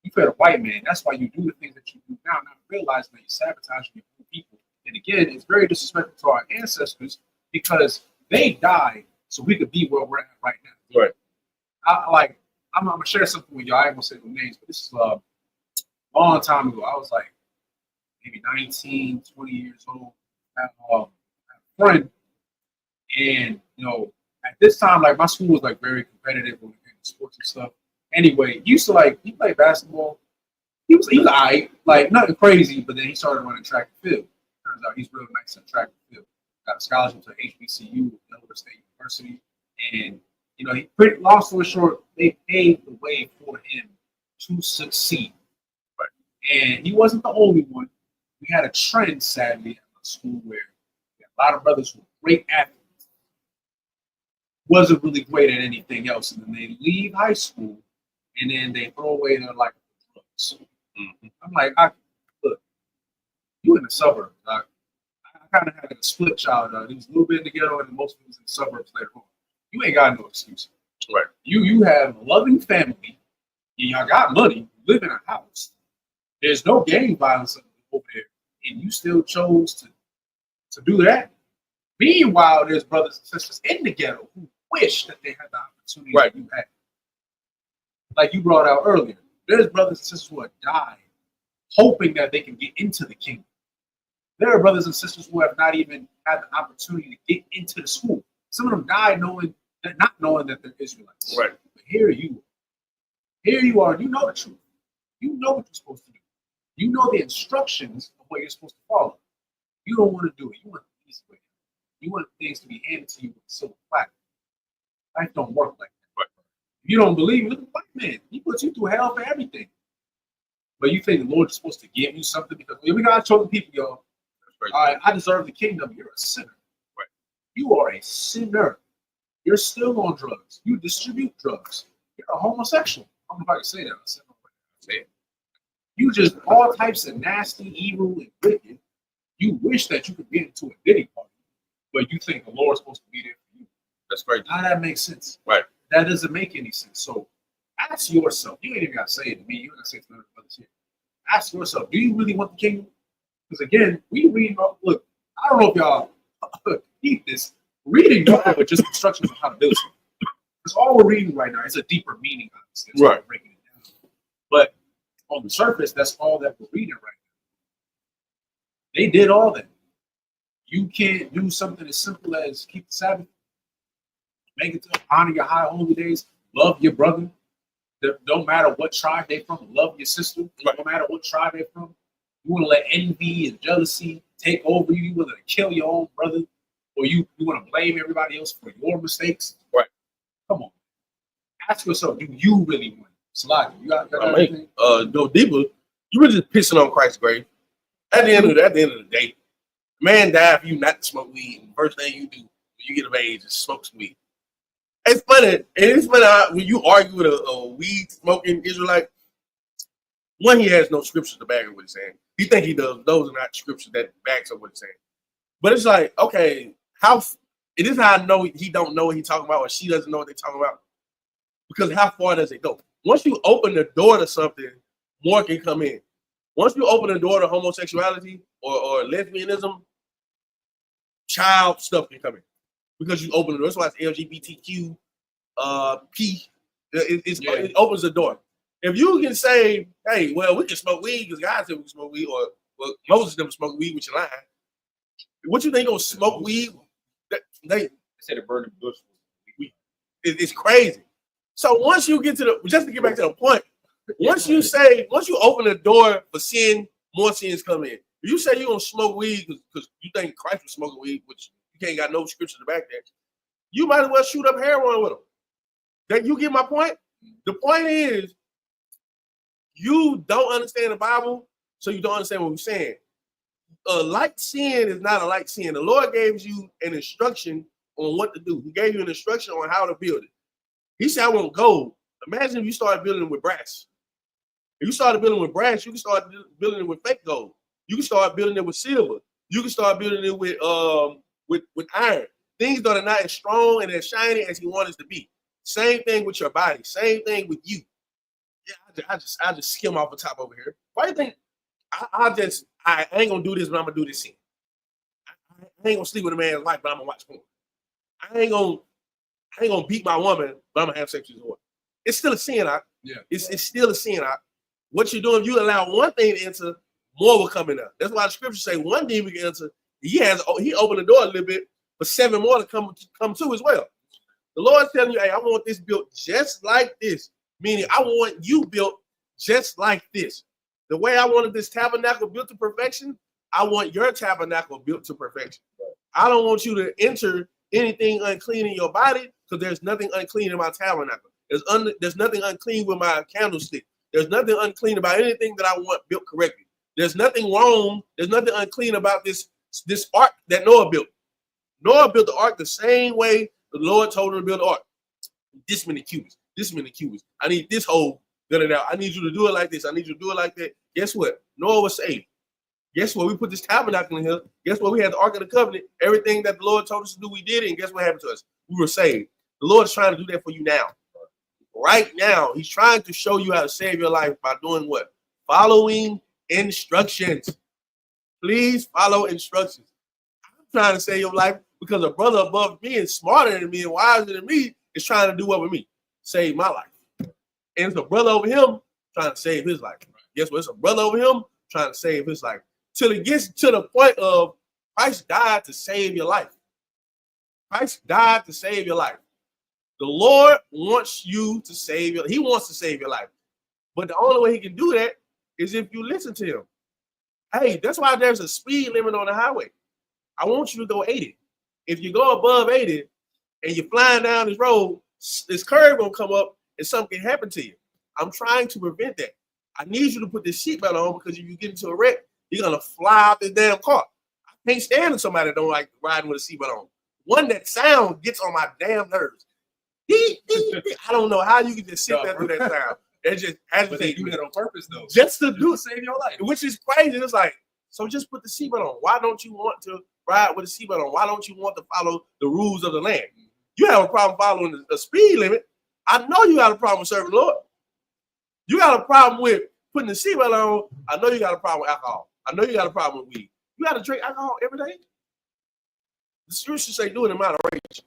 You fear the white man. That's why you do the things that you do now, not realizing that you're sabotaging your own people. And again, it's very disrespectful to our ancestors because they died so we could be where we're at right now. Right. I'm gonna share something with y'all. I ain't gonna say no names, but this is a long time ago. I was like maybe 19, 20 years old. I had a friend, and at this time, like my school was like very competitive when it came to sports and stuff. Anyway, he used to he played basketball. He was alright, like nothing crazy, but then he started running track and field. Turns out he's real nice at track and field. Got a scholarship to HBCU, Delaware State University, and long story short, they paved the way for him to succeed. Right. And he wasn't the only one. We had a trend, sadly, at my school where we had a lot of brothers who were great athletes, wasn't really great at anything else, and then they leave high school and then they throw away their life for drugs. Mm-hmm. I'm like, look, you in the suburbs. I kind of had a split childhood. He was a little bit in the ghetto, and most of it was in the suburbs later on. You ain't got no excuse. Right. You have a loving family. Y'all got money. You live in a house. There's no gang violence over there, and you still chose to do that. Meanwhile, there's brothers and sisters in the ghetto who wish that they had the opportunity that you had. Like you brought out earlier, there's brothers and sisters who have died hoping that they can get into the kingdom. There are brothers and sisters who have not even had the opportunity to get into the school. Some of them died not knowing that they're Israelites. Right. But here you are. You know the truth. You know what you're supposed to do. You know the instructions of what you're supposed to follow. You don't want to do it. You want the easy way. You want things to be handed to you with a silver platter. Life don't work like that. Right. If you don't believe, look at the white man. He puts you through hell for everything. But you think the Lord is supposed to give you something because we got chosen people, y'all. All right, I deserve the kingdom. You're a sinner. Right. You are a sinner. You're still on drugs. You distribute drugs. You're a homosexual. I don't know if I can say that. I say it. You just all types of nasty, evil, and wicked. You wish that you could get into a Diddy party, but you think the Lord's supposed to be there for you. That's right. How that makes sense. Right. That doesn't make any sense. So ask yourself. You ain't even got to say it to me. You got to say it to other brothers here. Ask yourself, do you really want the kingdom? Because again, we read, look, I don't know if y'all need this. Reading nothing but just instructions on how to build something. Because all we're reading right now is a deeper meaning, obviously. Right. Breaking it down. But on the surface, that's all that we're reading right now. They did all that. You can't do something as simple as keep the Sabbath, make it to honor your high holy days, love your brother. Don't matter what tribe they're from, love your sister. Right. No matter what tribe they're from. You want to let envy and jealousy take over you. You want to kill your own brother. Or you want to blame everybody else for your mistakes. Right. Come on. Ask yourself, do you really want it? Salaki, you got anything? Go deeper. You were just pissing on Christ's grave. At the end of the day, man died for you not to smoke weed. And the first thing you do when you get of age is smoke some weed. It's funny. When you argue with a weed smoking Israelite, one, he has no scriptures to back up what he's saying. He think he does. Those are not scriptures that backs up what he's saying. But it's like, okay, it is how I know he don't know what he's talking about or she doesn't know what they're talking about. Because how far does it go? Once you open the door to something, more can come in. Once you open the door to homosexuality or lesbianism, child stuff can come in. Because you open the door. That's why it's LGBTQ P. It opens the door. If you can say, hey, well, we can smoke weed because God said we can smoke weed, or well, Moses never smoked weed, which you lying. What you think gonna smoke weed? They said a burning bush. It's crazy. So once you get to just to get back to the point, once you open the door for sin, more sins come in. If you say you're gonna smoke weed because you think Christ was smoking weed, which you can't got no scripture to back that, you might as well shoot up heroin with them. That you get my point? The point is, you don't understand the Bible, so you don't understand what we're saying. a light sin is not a light sin. The Lord gave you an instruction on what to do. He gave you an instruction on how to build it. He said, I want gold. Imagine if you started building with brass. If you started building with brass, you can start building it with fake gold. You can start building it with silver. You can start building it with iron. Things that are not as strong and as shiny as he wants it to be. Same thing with your body. Same thing with you. Yeah, I just skim off the top over here. Why do you think I ain't gonna do this, but I'm gonna do this scene. I ain't gonna sleep with a man's wife, but I'm gonna watch porn. I ain't gonna beat my woman, but I'm gonna have sex with her. It's still a sin. It's still a sin. What you're doing, you allow one thing to enter, more will come in there. That's why the scriptures say one demon can enter. He opened the door a little bit, but 7 more to come too as well. The Lord's telling you, hey, I want this built just like this. Meaning, I want you built just like this. The way I wanted this tabernacle built to perfection, I want your tabernacle built to perfection. I don't want you to enter anything unclean in your body because there's nothing unclean in my tabernacle. There's nothing unclean with my candlestick. There's nothing unclean about anything that I want built correctly. There's nothing wrong. There's nothing unclean about this ark that Noah built. Noah built the ark the same way the Lord told him to build the ark. This many cubits. This many cubits. I need this hole gutted out. I need you to do it like this. I need you to do it like that. Guess what? Noah was saved. Guess what? We put this tabernacle in here. Guess what? We had the Ark of the Covenant. Everything that the Lord told us to do, we did it. And guess what happened to us? We were saved. The Lord is trying to do that for you now. Right now, he's trying to show you how to save your life by doing what? Following instructions. Please follow instructions. I'm trying to save your life because a brother above me and smarter than me and wiser than me is trying to do what with me? Save my life. And it's a brother over him trying to save his life. Guess what? It's a brother over him trying to save his life. Till it gets to the point of Christ died to save your life. Christ died to save your life. The Lord wants you to save your life. He wants to save your life. But the only way he can do that is if you listen to him. Hey, that's why there's a speed limit on the highway. I want you to go 80. If you go above 80 and you're flying down this road, this curve gonna come up and something can happen to you. I'm trying to prevent that. I need you to put this seatbelt on because if you get into a wreck, you're gonna fly out this damn car. I can't stand somebody that don't like riding with a seatbelt on. One, that sound gets on my damn nerves. I don't know how you can just sit there through that sound. It just agitates. But they do that on purpose though. Just to do save your life. Which is crazy. It's like, so just put the seatbelt on. Why don't you want to ride with a seatbelt on? Why don't you want to follow the rules of the land? You have a problem following the speed limit. I know you got a problem with serving the Lord. You got a problem with putting the seatbelt on. I know you got a problem with alcohol. I know you got a problem with weed. You got to drink alcohol every day. The scriptures say do it in moderation.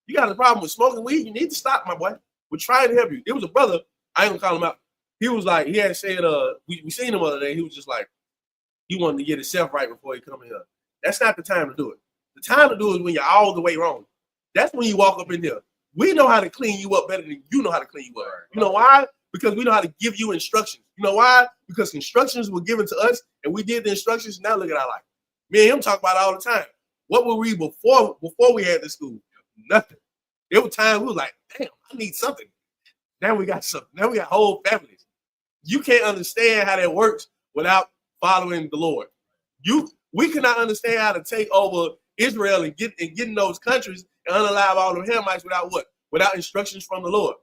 You got a problem with smoking weed, you need to stop, my boy. We're trying to help you. It was a brother, I ain't gonna call him out. He was like, he had said, we seen him the other day. He was just like, he wanted to get himself right before he come in here. That's not the time to do it. The time to do it is when you're all the way wrong. That's when you walk up in here. We know how to clean you up better than you know how to clean you up. You know why? Because we know how to give you instructions. You know why? Because instructions were given to us and we did the instructions. Now look at our life. Me and him talk about it all the time. What were we before we had this school? Nothing. There were times we was like, damn, I need something. Now we got something. Now we got whole families. You can't understand how that works without following the Lord. We cannot understand how to take over Israel and get in those countries and unalive all the Hamites without what? Without instructions from the Lord.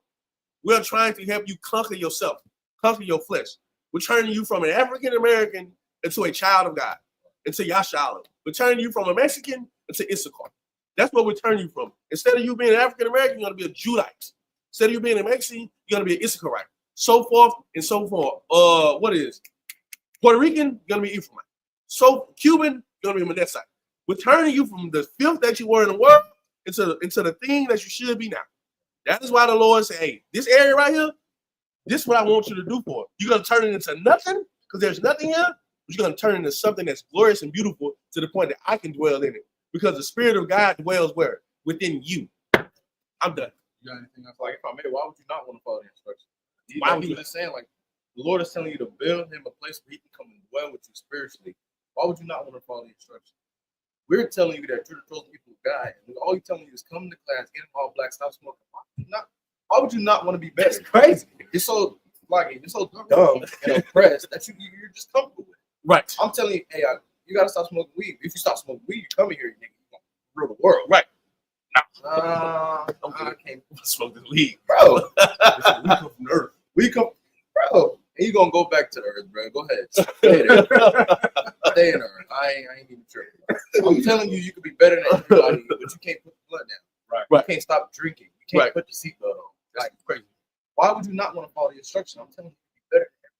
We're trying to help you conquer yourself, conquer your flesh. We're turning you from an African American into a child of God, into Yashala. We're turning you from a Mexican into Isupk. That's what we're turning you from. Instead of you being an African American, you're going to be a Judite. Instead of you being a Mexican, you're going to be an Issacharite. So forth and so forth. What is Puerto Rican? You're going to be Ephraimite. So Cuban, you're going to be Manasseh. We're turning you from the filth that you were in the world into the thing that you should be now. That is why the Lord said, hey, this area right here, this is what I want you to do for it. You're going to turn it into nothing because there's nothing here, but you're going to turn it into something that's glorious and beautiful to the point that I can dwell in it. Because the Spirit of God dwells where? Within you. I'm done. You got anything else? Like, if I may, why would you not want to follow the instructions? Why would he you? was just saying, like, the Lord is telling you to build him a place where he can come and dwell with you spiritually. Why would you not want to follow the instructions? We're telling you that you're the chosen people of God, and all you're telling you is come to class, get them all black, stop smoking. Why would you not want to be better? It's crazy. You're so dumb and oppressed that you're just comfortable with it. Right. I'm telling you, hey, You gotta stop smoking weed. If you stop smoking weed, you come here, you gonna rule the world. Right. I can't Smoke this weed. bro. We come from the earth. We come, bro. And you gonna go back to the earth, bro. Go ahead. Stay there. Stay in the earth. I ain't even tripping. I'm telling you, you could be better than everybody, but you can't put the blood down. Right. You can't stop drinking. You can't Right. put the seatbelt on. Like crazy. Why would you not want to follow the instruction? I'm telling you, be better than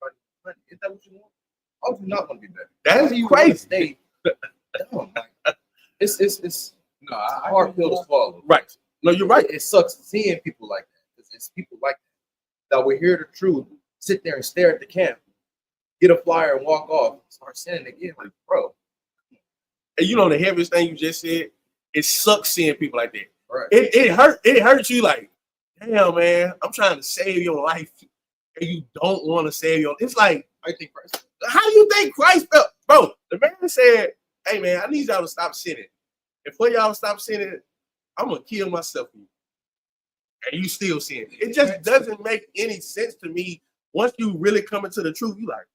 everybody. Is that what you want? Why would you not want to be better? That Why is do you want to crazy. stay dumb? Like, it's No, hard pill to swallow. Right. No, you're right. It sucks seeing people like that. It's people like that will hear the truth, sit there and stare at the camp, get a flyer and walk off, start sinning again. Like, bro. And you know the heaviest thing you just said, it sucks seeing people like that. Right. It hurts you like, damn man, I'm trying to save your life and you don't want to save your. It's like, I think Christ. how do you think Christ felt? Bro, the man said, hey man, I need y'all to stop sinning. And for y'all to stop sinning, I'm gonna kill myself for you. And you still sin. It just doesn't make any sense to me. Once you really come into the truth, you like,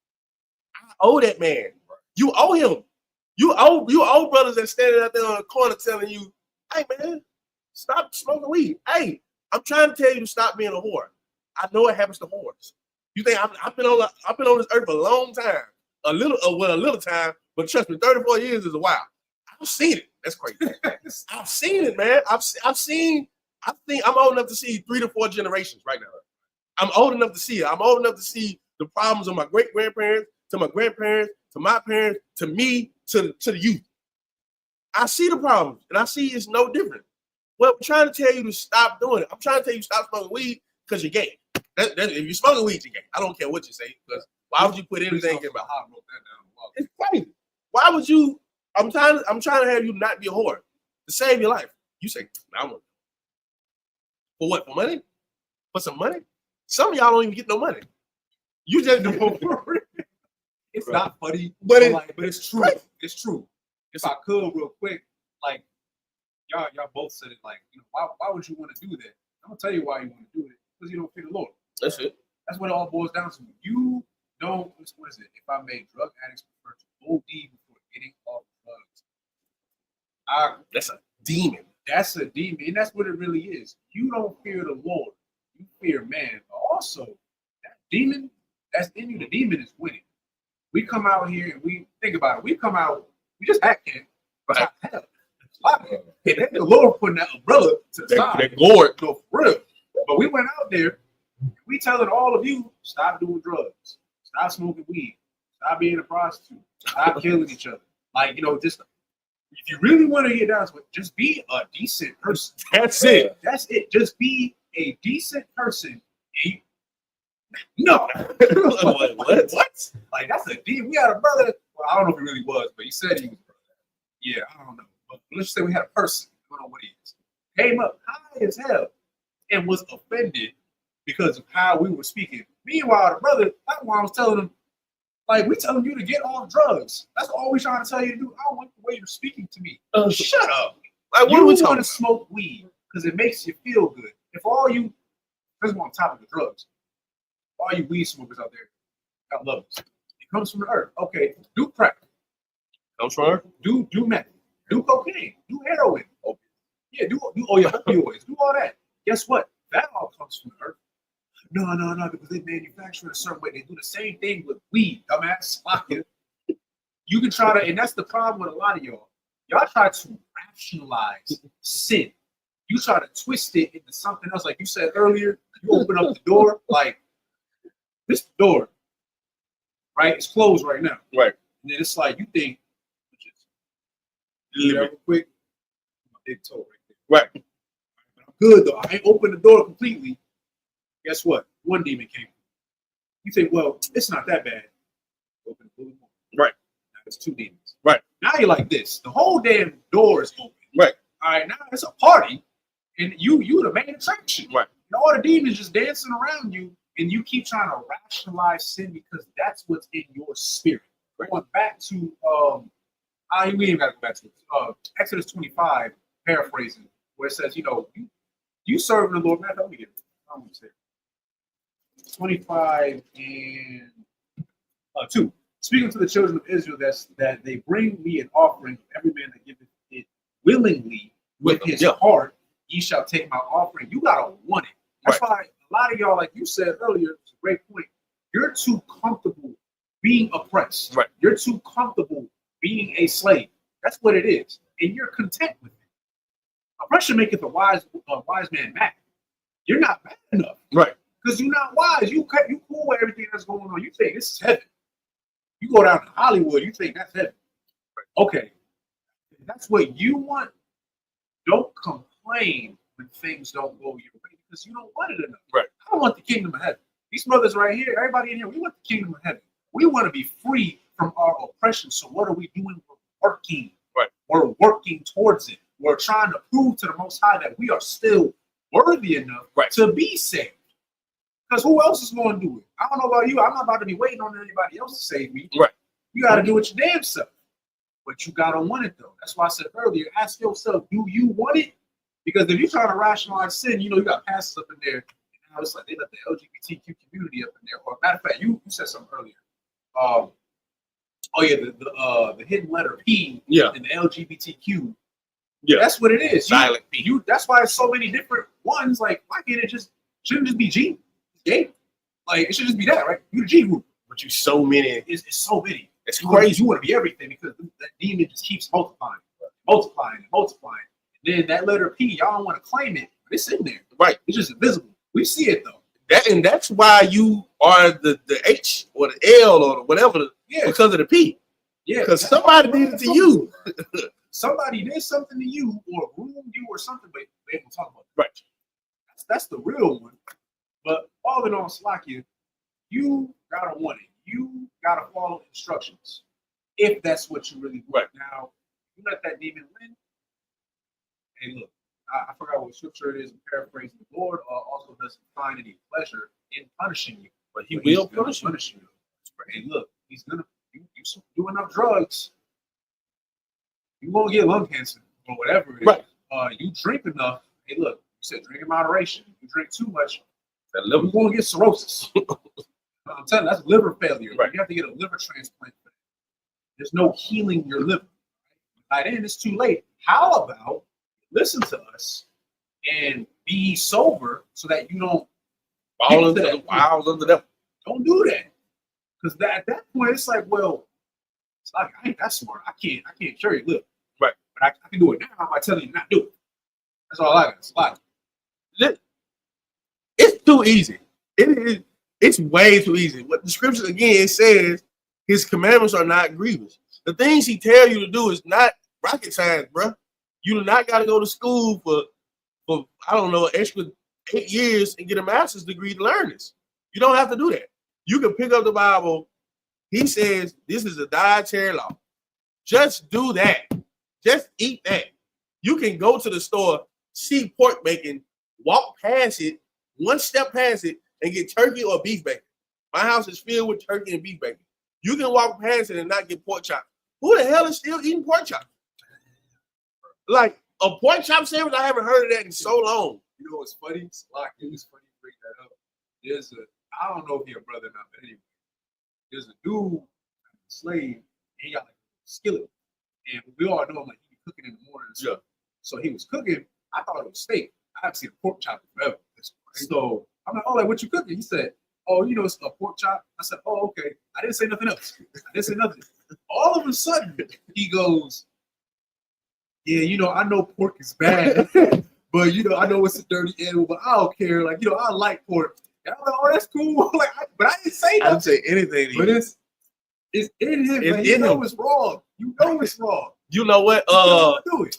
I owe that man. You owe him. You owe brothers that standing out there on the corner telling you, hey man, stop smoking weed. Hey, I'm trying to tell you to stop being a whore. I know it happens to whores. You think I've been on this earth a long time, a little time, but trust me, 34 years is a while. I've seen it. That's crazy. I've seen it, man. I think I'm old enough to see 3 to 4 generations right now. I'm old enough to see it. I'm old enough to see the problems of my great grandparents, to my grandparents, to my parents, to me, to the youth. I see the problems, and I see it's no different. Well, I'm trying to tell you to stop doing it. I'm trying to tell you to stop smoking weed because you're gay. If you're smoking weed, you're gay. I don't care what you say. Because why would you put anything in about? I wrote that down. It's crazy. Why would you? I'm trying to have you not be a whore to save your life. You say, I want for what? For money? For some money? Some of y'all don't even get no money. You just do. It's not funny, But but it's true. Right. It's true. If I could, real quick, like y'all both said it. Like, why would you want to do that? I'm gonna tell you why you want to do it. Because you don't fear the Lord. That's it. That's what it all boils down to. You don't. What is it? If I made drug addicts prefer to OD before getting off drugs, That's a demon. that's a demon, and that's what it really is. You don't fear the Lord. You fear man. But also, that demon that's in you. The demon is winning. We come out here and we think about it. We come out. We just acting. Right. And then the Lord putting that umbrella to the side. That Lord. No, for real. But we went out there. We telling all of you, stop doing drugs, stop smoking weed, stop being a prostitute, stop killing each other. Like, just if you really want to get down to it, just be a decent person. That's it. That's it. Just be a decent person. No. What? What? Like, that's a demon. We had a brother. Well, I don't know if he really was, but he said he was a brother. Yeah, I don't know. But let's say we had a person. I don't know what he is. Came up high as hell and was offended because of how we were speaking. Meanwhile, the brother, that's why I was telling him, like, we telling you to get off drugs. That's all we trying to tell you to do. I don't like the way you're speaking to me. Shut up. Like, what You are we want talking to smoke weed because it makes you feel good. If all you, this is on top of the drugs, all you weed smokers out there, got levels. It comes from the earth. Okay, do crack. Comes from her? Do meth. Do cocaine. Do heroin. Yeah, do opioids. Do all that. Guess what? That all comes from the earth. No, because they manufacture it a certain way. They do the same thing with weed, dumbass. You can try to, and that's the problem with a lot of y'all. Y'all try to rationalize sin. You try to twist it into something else. Like you said earlier, you open up the door, like this door, right? It's closed right now. Right. And then it's like you think, real quick, my big toe right there. Right. I'm good though. I ain't opened the door completely. Guess what? One demon came. You think, well, it's not that bad. Open the door more. Right. Now it's 2 demons. Right. Now you're like this. The whole damn door is open. Right. All right. Now it's a party, and you the main attraction. Right. And all the demons just dancing around you, and you keep trying to rationalize sin because that's what's in your spirit. Right. Going back to we ain't got to go back to it. Exodus 25, paraphrasing, where it says, you serving the Lord. Man, let me get it. I'm going to say 25 and 2. speaking to the children of Israel, that they bring me an offering, every man that giveth it willingly with his heart, ye shall take my offering. You gotta want it. That's why a lot of y'all, like you said earlier, it's a great point. You're too comfortable being oppressed. Right. You're too comfortable being a slave. That's what it is, and you're content with it. Oppression maketh a wise man mad. You're not bad enough, right? Because you're not wise. You cool with everything that's going on. You think this is heaven. You go down to Hollywood, you think that's heaven. Okay, if that's what you want. Don't complain when things don't go your way because you don't want it enough. Right. I don't want the kingdom of heaven. These brothers right here, everybody in here, we want the kingdom of heaven. We want to be free from our oppression. So what are we doing? We're working. Right. We're working towards it. We're trying to prove to the Most High that we are still worthy enough to be saved. Because who else is going to do it? I don't know about you. I'm not about to be waiting on anybody else to save me. Right. You got to do it your damn self. But you got to want it, though. That's why I said earlier, ask yourself, do you want it? Because if you're trying to rationalize sin, you got pastors up in there. And now it's like they let the LGBTQ community up in there. Or matter of fact, you said something earlier. The hidden letter P in the LGBTQ. Yeah, that's what it is. Silent P. That's why it's so many different ones. Like, why can't it shouldn't just be G? It's gay. Like, it should just be that, right? You the G group. But you so many. It's so many. It's crazy. You want to be everything because that demon just keeps multiplying. And then that letter P, y'all don't want to claim it, but it's in there. Right. It's just invisible. We see it though. That's why you are the H or the L or whatever. Because of the P. Yeah. Because somebody did it to you. Somebody did something to you or ruined you or something, but they don't talk about it. Right. That's the real one. But all in all, Slakia, you gotta want it. You gotta follow instructions if that's what you really want. Now, you let that demon win. Hey, look, I forgot what scripture it is. I'm paraphrasing. The Lord also doesn't find any pleasure in punishing you, but He will punish you. Hey, look, He's gonna. You do enough drugs, you won't get lung cancer or whatever it is. Right. You drink enough. Hey, look, you said drink in moderation. You drink too much, you won't get cirrhosis. I'm telling you, that's liver failure. Right. You have to get a liver transplant. There's no healing your liver. By then, it's too late. How about listen to us and be sober so that you don't fall into the wiles of the devil? Don't do that. Because at that point, it's like, well, it's like I ain't that smart. I can't cure your liver. Right. But I can do it now by telling you not to do it. That's all I got. It's a lot. It's too easy. It's way too easy. What the scripture again says, His commandments are not grievous. The things He tell you to do is not rocket science, bro. You do not got to go to school for I don't know, an extra 8 years and get a master's degree to learn this. You don't have to do that. You can pick up the Bible. He says this is a dietary law. Just do that. Just eat that. You can go to the store, see pork bacon, walk past it, one step past it, and get turkey or beef bacon. My house is filled with turkey and beef bacon. You can walk past it and not get pork chop. Who the hell is still eating pork chop? Like a pork chop sandwich? I haven't heard of that in so long. You know what's funny? It's funny to bring that up. I don't know if you're a brother or not, but anyway, there's a dude, a slave, and he got like a skillet. And we all know him, like, he be cooking in the morning. Yeah. So he was cooking. I thought it was steak. I haven't seen a pork chop forever. So I'm like, oh, like, what you cooking? He said, oh, it's a pork chop. I said, oh, okay. I didn't say nothing else. All of a sudden, he goes, yeah, I know pork is bad, but, I know it's a dirty animal, but I don't care. Like, I like pork. And I'm like, oh, that's cool. Like, but I didn't say nothing. I didn't say anything. But it's in him. It's in him. It's wrong. You know it's wrong. You know what? Do it.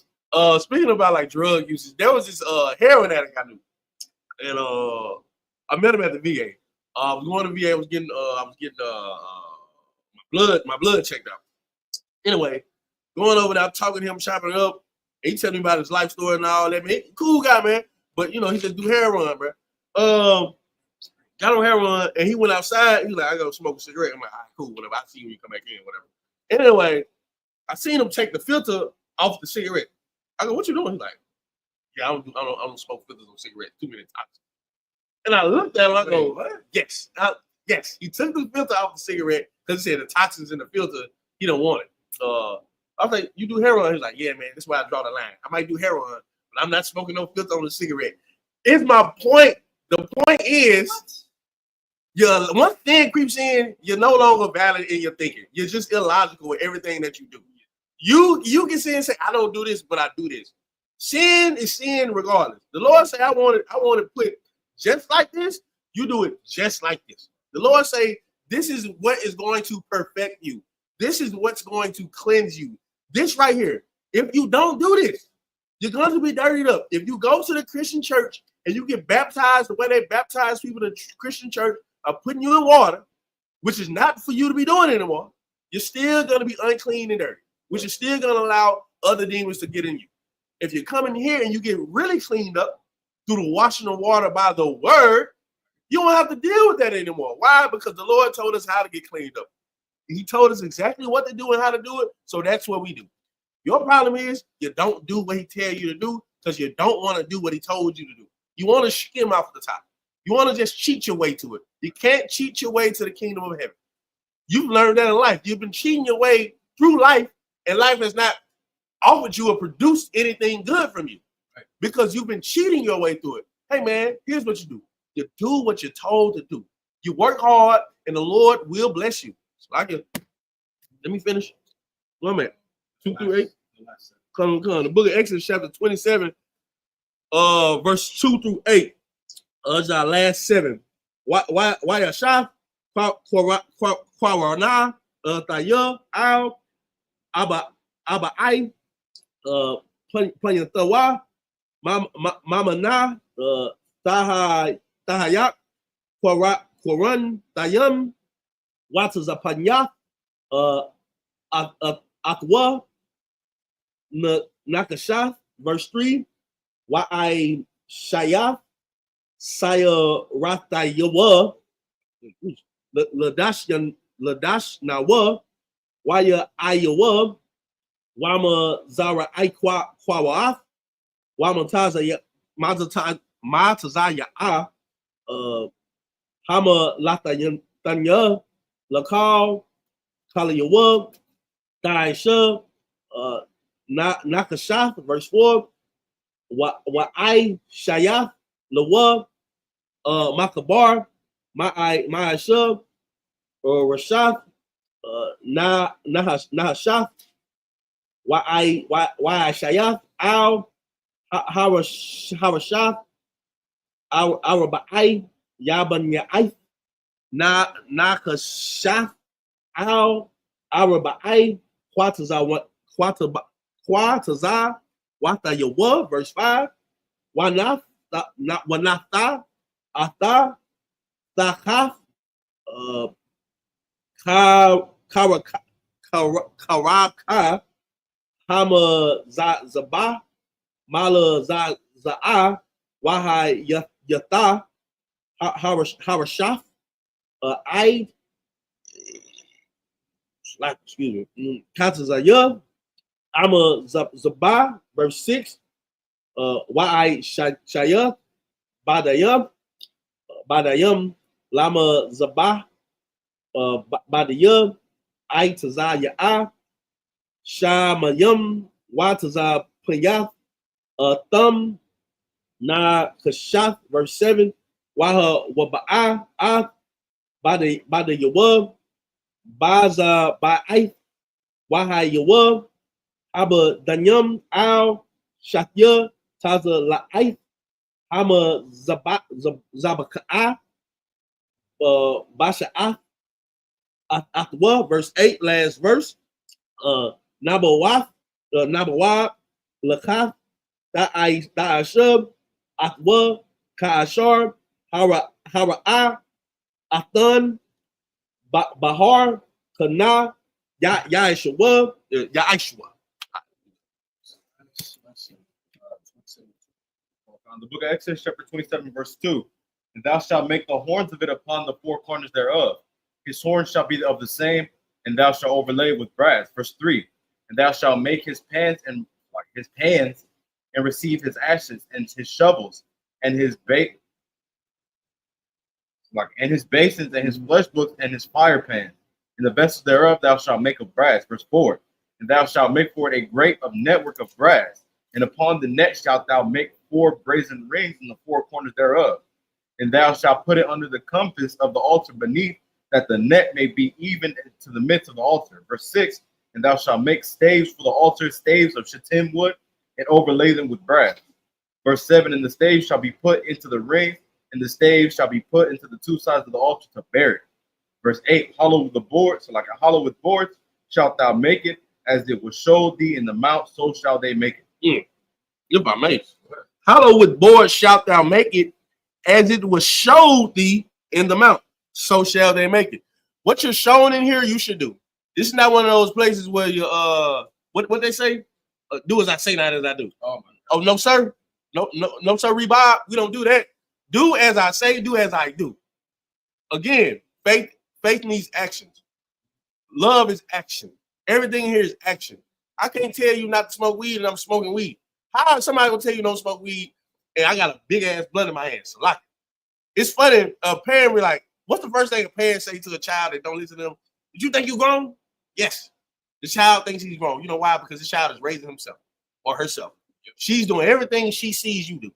Speaking about like drug usage, there was this heroin addict I knew, and I met him at the VA. I was going to VA. I was getting my blood checked out. Anyway, going over there, talking to him, chopping it up. He telling me about his life story and all that. Man, cool guy, man. But he just do heroin, bro. Got on heroin, and he went outside. He was like, I go smoke a cigarette. I'm like, all right, cool, whatever. I see you when you come back in, whatever. Anyway, I seen him take the filter off the cigarette. I go, what you doing? He's like, yeah, I don't smoke filters on cigarettes. 2 minutes tops. And I looked at him. I go, what? Yes. Yes. He took the filter off the cigarette, because he said the toxins in the filter, he don't want it. I was like, you do heroin? He's like, yeah, man, that's why I draw the line. I might do heroin, but I'm not smoking no filter on the cigarette. It's my point. The point is, once sin creeps in, you're no longer valid in your thinking. You're just illogical with everything that you do. You can sin and say, I don't do this, but I do this. Sin is sin regardless. The Lord say, I want it put just like this. You do it just like this. The Lord say, this is what is going to perfect you. This is what's going to cleanse you. This right here. If you don't do this, you're going to be dirtied up. If you go to the Christian church and you get baptized the way they baptize people in the Christian church, are putting you in water, which is not for you to be doing anymore, you're still going to be unclean and dirty, which is still going to allow other demons to get in you. If you come in here and you get really cleaned up through the washing of water by the word, you don't have to deal with that anymore. Why? Because the Lord told us how to get cleaned up. He told us exactly what to do and how to do it, so that's what we do. Your problem is you don't do what he tells you to do because you don't want to do what he told you to do. You want to skim off the top. You want to just cheat your way to it. You can't cheat your way to the kingdom of heaven. You've learned that in life. You've been cheating your way through life, and life has not offered you or produced anything good from you because you've been cheating your way through it. Hey, man, here's what you do. You do what you're told to do. You work hard, and the Lord will bless you. Let me finish. 1 minute. 2 through 8. Come. The book of Exodus, chapter 27, verse 2 through 8. Is our last 7. Why Yashaf, Kwarana, Taya, Al, Aba I, Planyawa, Mama Na, Tahayak, Kwaran, Tayam, Watazapanya, Akwa, Nakashaf, verse 3. Why Shayaf, Saya Rata Yawa, Ladash Nawa, Waya Ayawa, Wama Zara Aikwa Kwawaaf, Wama Taza Matazaya A, Hama Lata Tanya, Lakal, Kalayawa, Daisha, Nakashaf, verse 4. Wa'ai Shayaf, Lawa, Makabar, Ma'ashab, Rashaf, Nahashaf, Wa'ai Shayaf, Al, Harashaf, Araba'ai, Yaban Ya'ai, Nakashaf, Al, Araba'ai, Quataza, Wata Yawa, verse 5. Wanatha, Atha, Thakaf, Karaka, Hama Zabah, Mala Za'a, Wahai Yatha, Harashaf, Aid, excuse me, Katazaya, Ama Zabah, verse 6. Wa'ai Shayah, Badayam, Lama Zabah, Badayam, Aitaza Ya'a, Shamayam, Wataza Panyath, Thumb, Na Kashaf, verse 7. Waha Waba'a, Bada Yawab, Baza Ba'aith, Waha Yawab, Aba Danyam, Al, Shakya, Taza La'aith, Hama Zabaka'a, Basha'ah, Athwa, verse 8, last verse. Nabawaf, Nabawab, Lakath, Da'ashab, Athwa, Ka'ashar, Hara'ah, Athan, Bahar, Kana, Ya'ishwa, Ya'ishwa. The book of Exodus, chapter 27, verse 2. And thou shalt make the horns of it upon the 4 corners thereof. His horns shall be of the same, and thou shalt overlay with brass. Verse 3. And thou shalt make his pans and receive his ashes and his shovels and his basins and his flesh books and his fire pans. and the vessels thereof thou shalt make of brass. Verse 4. And thou shalt make for it a grate of network of brass, and upon the net shalt thou make 4 brazen rings in the 4 corners thereof. And thou shalt put it under the compass of the altar beneath, that the net may be even to the midst of the altar. Verse 6. And thou shalt make staves for the altar, staves of shittim wood, and overlay them with brass. Verse 7. And the staves shall be put into the rings, and the staves shall be put into the 2 sides of the altar to bear it. Verse 8. Hollow with the board, so like a hollow with boards, shalt thou make it, as it was showed thee in the mount, so shall they make it. If I may. Hollow with boards shalt thou make it, as it was showed thee in the mount, so shall they make it. What you're showing in here, you should do. This is not one of those places where you what they say? Do as I say, not as I do. Oh no, sir. No, sir, Bob. We don't do that. Do as I say, do as I do. Again, faith needs actions. Love is action. Everything here is action. I can't tell you not to smoke weed and I'm smoking weed. How is somebody gonna tell you don't smoke weed and I got a big ass blunt in my hand? So like, it's funny. A parent be like, "What's the first thing a parent say to a child that don't listen to them? Did you think you grown?" Yes. The child thinks he's grown. You know why? Because the child is raising himself or herself. She's doing everything she sees you do.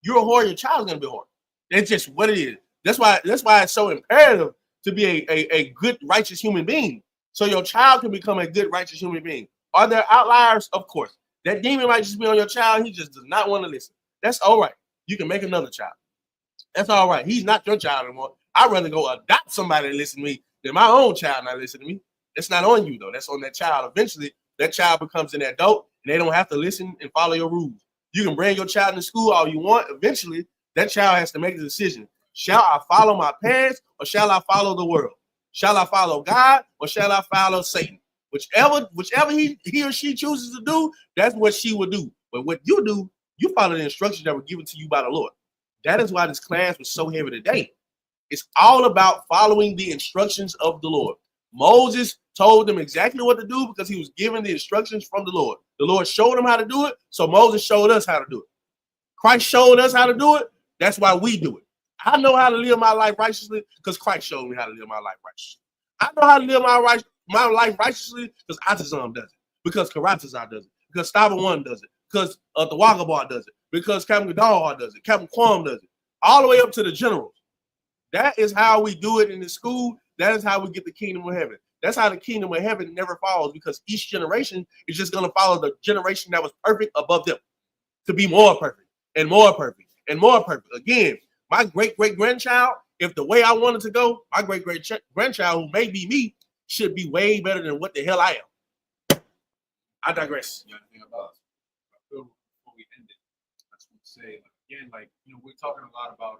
You're a whore. Your child's gonna be a whore. That's just what it is. That's why it's so imperative to be a good, righteous human being, so your child can become a good, righteous human being. Are there outliers? Of course. That demon might just be on your child. He just does not want to listen. That's all right. You can make another child. That's all right. He's not your child anymore. I'd rather go adopt somebody to listen to me than my own child not listen to me. It's not on you, though. That's on that child. Eventually, that child becomes an adult, and they don't have to listen and follow your rules. You can bring your child to school all you want. Eventually, that child has to make the decision. Shall I follow my parents, or shall I follow the world? Shall I follow God, or shall I follow Satan? Whichever he or she chooses to do, that's what she will do. But what you do, you follow the instructions that were given to you by the Lord. That is why this class was so heavy today. It's all about following the instructions of the Lord. Moses told them exactly what to do because he was given the instructions from the Lord. The Lord showed him how to do it, so Moses showed us how to do it. Christ showed us how to do it. That's why we do it. I know how to live my life righteously because Christ showed me how to live my life righteously. I know how to live my life righteously because Atazam does it, because Karatazar does it, because Stava One does it, because the Wagabar does it, because Captain Gadar does it, Captain Quam does it, all the way up to the generals. That is how we do it in the school. That is how we get the kingdom of heaven. That's how the kingdom of heaven never falls, because each generation is just going to follow the generation that was perfect above them to be more perfect and more perfect and more perfect. Again, my great-great-grandchild, if the way I wanted to go, my great-great-grandchild, who may be me, should be way better than what the hell I am. I digress. You know anything about before we end it, I just want to say, again, we're talking a lot about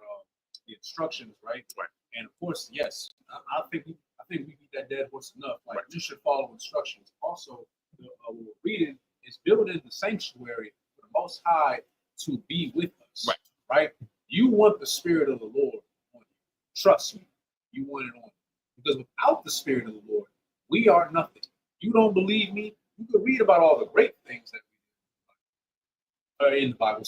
the instructions, right? Right. And of course, yes, I think we beat that dead horse enough. Like, you should follow instructions. Also, what we're reading is building the sanctuary for the Most High to be with us. Right. Right. You want the Spirit of the Lord on you. Trust me, you want it on you. Because without the Spirit of the Lord, we are nothing. You don't believe me? You can read about all the great things that we do in the Bible.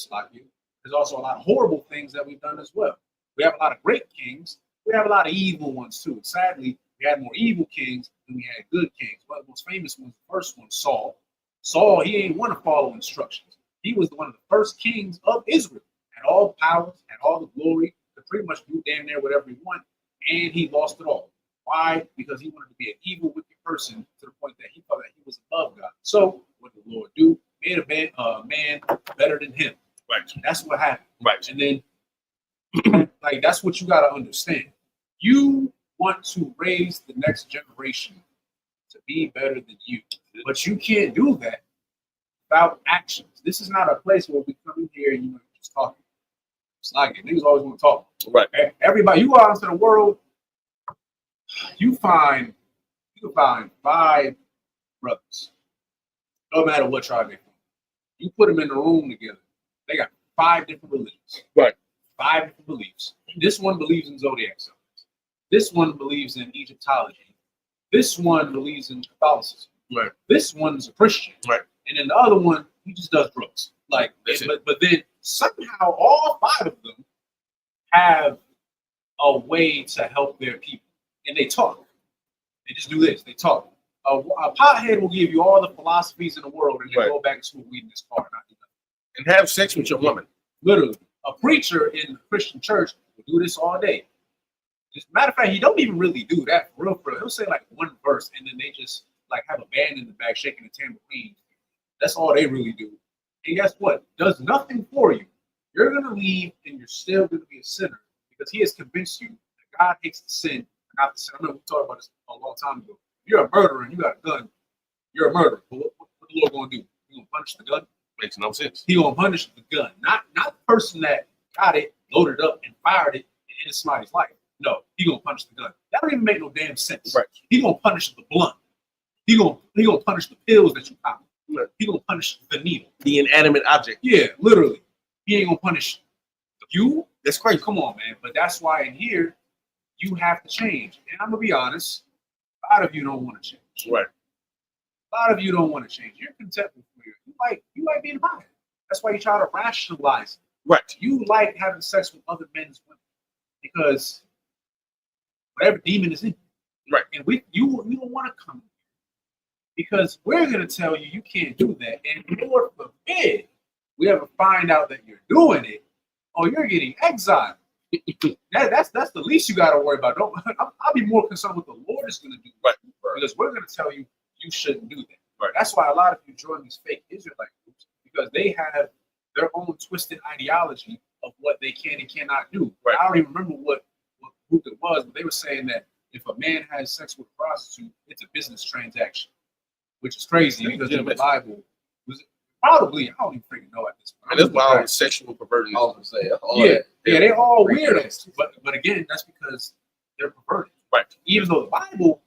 There's also a lot of horrible things that we've done as well. We have a lot of great kings. We have a lot of evil ones too. Sadly, we had more evil kings than we had good kings. One of the most famous ones, the first one, Saul. Saul, he ain't want to follow instructions. He was one of the first kings of Israel. Had all the powers, had all the glory, could pretty much do damn near whatever he wanted, and he lost it all. Why? Because he wanted to be an evil, wicked person to the point that he thought that he was above God. So what did the Lord do? Made a man better than him. Right. That's what happened. Right. And then, that's what you got to understand. You want to raise the next generation to be better than you, but you can't do that without actions. This is not a place where we come in here and you're just talking. It's like it. Niggas always want to talk. Right. Everybody, you go out into the world, you can find 5 brothers, no matter what tribe they're from. You put them in the room together, they got 5 different religions. Right. 5 different beliefs. This one believes in zodiac signs. This one believes in Egyptology. This one believes in Catholicism. Right. This one's a Christian. Right. And then the other one, he just does drugs. But then somehow all 5 of them have a way to help their people. And they talk. They just do this. They talk. A pothead will give you all the philosophies in the world and then go back to school reading this car. Not do nothing. And have sex with your woman. Literally. A preacher in the Christian church will do this all day. As a matter of fact, he don't even really do that for real. He'll say like one verse and then they just like have a band in the back shaking a tambourine. That's all they really do. And guess what? Does nothing for you. You're going to leave and you're still going to be a sinner because he has convinced you that God hates the sin, not the sin. I remember we talked about this a long time ago. If you're a murderer and you got a gun, you're a murderer. But what the Lord going to do? He going to punish the gun? Makes no sense. He going to punish the gun, not the person that got it, loaded up, and fired it and ended somebody's life. No, he going to punish the gun. That don't even make no damn sense. Right. He going to punish the blunt. He going to punish the pills that you pop. Right. He going to punish the needle. The inanimate object. Yeah, literally. He ain't going to punish you. That's crazy. Come on, man. But that's why in here, you have to change. And I'm going to be honest, a lot of you don't want to change. Right. A lot of you don't want to change. You're content with where you like being high. That's why you try to rationalize it. Right. You like having sex with other men's women because whatever demon is in you. Right. And you don't want to come because we're going to tell you you can't do that. And Lord forbid we ever find out that you're doing it, or you're getting exiled. That's the least you got to worry about. I'll be more concerned with the Lord is going to do. Right. Because we're going to tell you shouldn't do that. Right. That's why a lot of you join these fake Israelite groups because they have their own twisted ideology of what they can and cannot do. Right. I don't even remember what group it was, but they were saying that if a man has sex with a prostitute, it's a business transaction, which is crazy because in the Bible, was probably, I don't even freaking know at this point. And that's why all the sexual perversion. They're all weirdos. But again, that's because they're perverted. Right. Even though the Bible,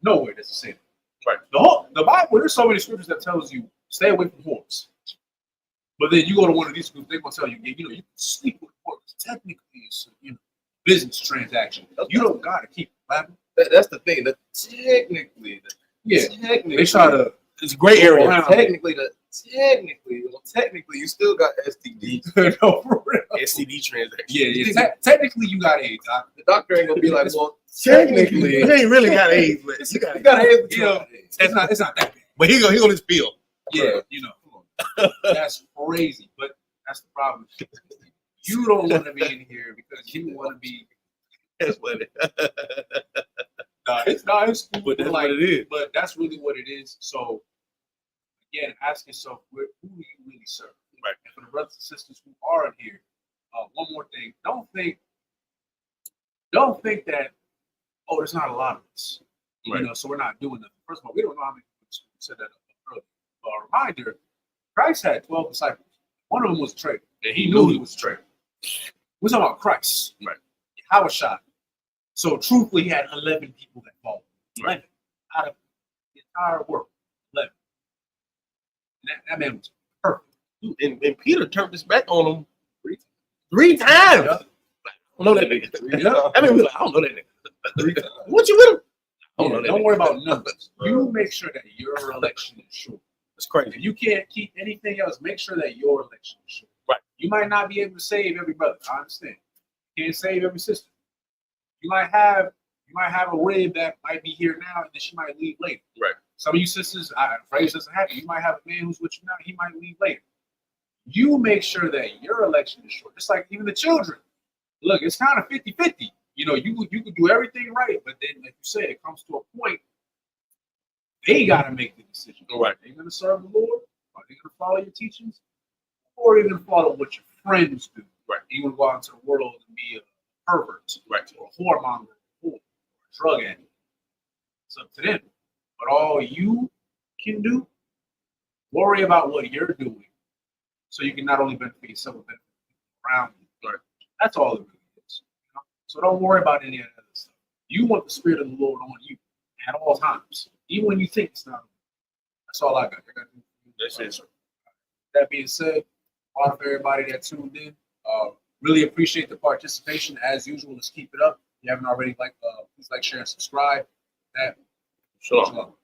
nowhere does it say that. Right. The Bible, there's so many scriptures that tells you stay away from whores. But then you go to one of these groups, they're gonna tell you, you can sleep with whores. Technically, it's a business transaction. You don't gotta keep it, Bible. That's the thing. That technically, They try to. It's a gray area. Technically, you still got STD. No, for real. STD transaction. Yeah. Technically, you got AIDS. The doctor ain't gonna be like, well, technically, you ain't really got AIDS, but you got AIDS. It's not that bad. But he gonna just feel. Yeah, come on. That's crazy, but that's the problem. You don't want to be in here because you want to be. That's what it It's cool, but that's what it is. But that's really what it is. So again, ask yourself, who do you really serve? Right. And for the brothers and sisters who are in here, one more thing: don't think that there's not a lot of us. Right. So we're not doing nothing. First of all, we don't know how many people said that earlier. But a reminder: Christ had 12 disciples. One of them was a traitor, and he knew he was a traitor. We're talking about Christ, right? Yahushua. So truthfully, he had 11 people that followed. 11 out of the entire world. 11. And that man was perfect. And Peter turned his back on him three times. Yeah. I don't know that nigga. Yeah. I mean, I don't know that nigga. What you with him? Don't worry about numbers. You make sure that your election is sure. That's crazy. If you can't keep anything else, make sure that your election is sure. Right. You might not be able to save every brother. I understand. You can't save every sister. You might have a rib that might be here now, and then she might leave later. Right. Some of you sisters, phrase doesn't happen. You might have a man who's with you now, he might leave later. You make sure that your election is short. Just like even the children. Look, it's kind of 50-50. You could do everything right, but then, like you said, it comes to a point they got to make the decision. Right. Are they going to serve the Lord? Are they going to follow your teachings? Or are you going to follow what your friends do? Right. You want to go out into the world and be a pervert, right, or a whoremonger, or a drug addict. It's up to them. But all you can do, worry about what you're doing, so you can not only benefit yourself, but benefit people around you. Right. That's all it really is. So don't worry about any of that other stuff. You want the Spirit of the Lord on you at all times, even when you think it's not. That's all I got. That's it. That being said, all for everybody that tuned in. Really appreciate the participation as usual. Let's keep it up. If you haven't already, please like, share, and subscribe. Shalom.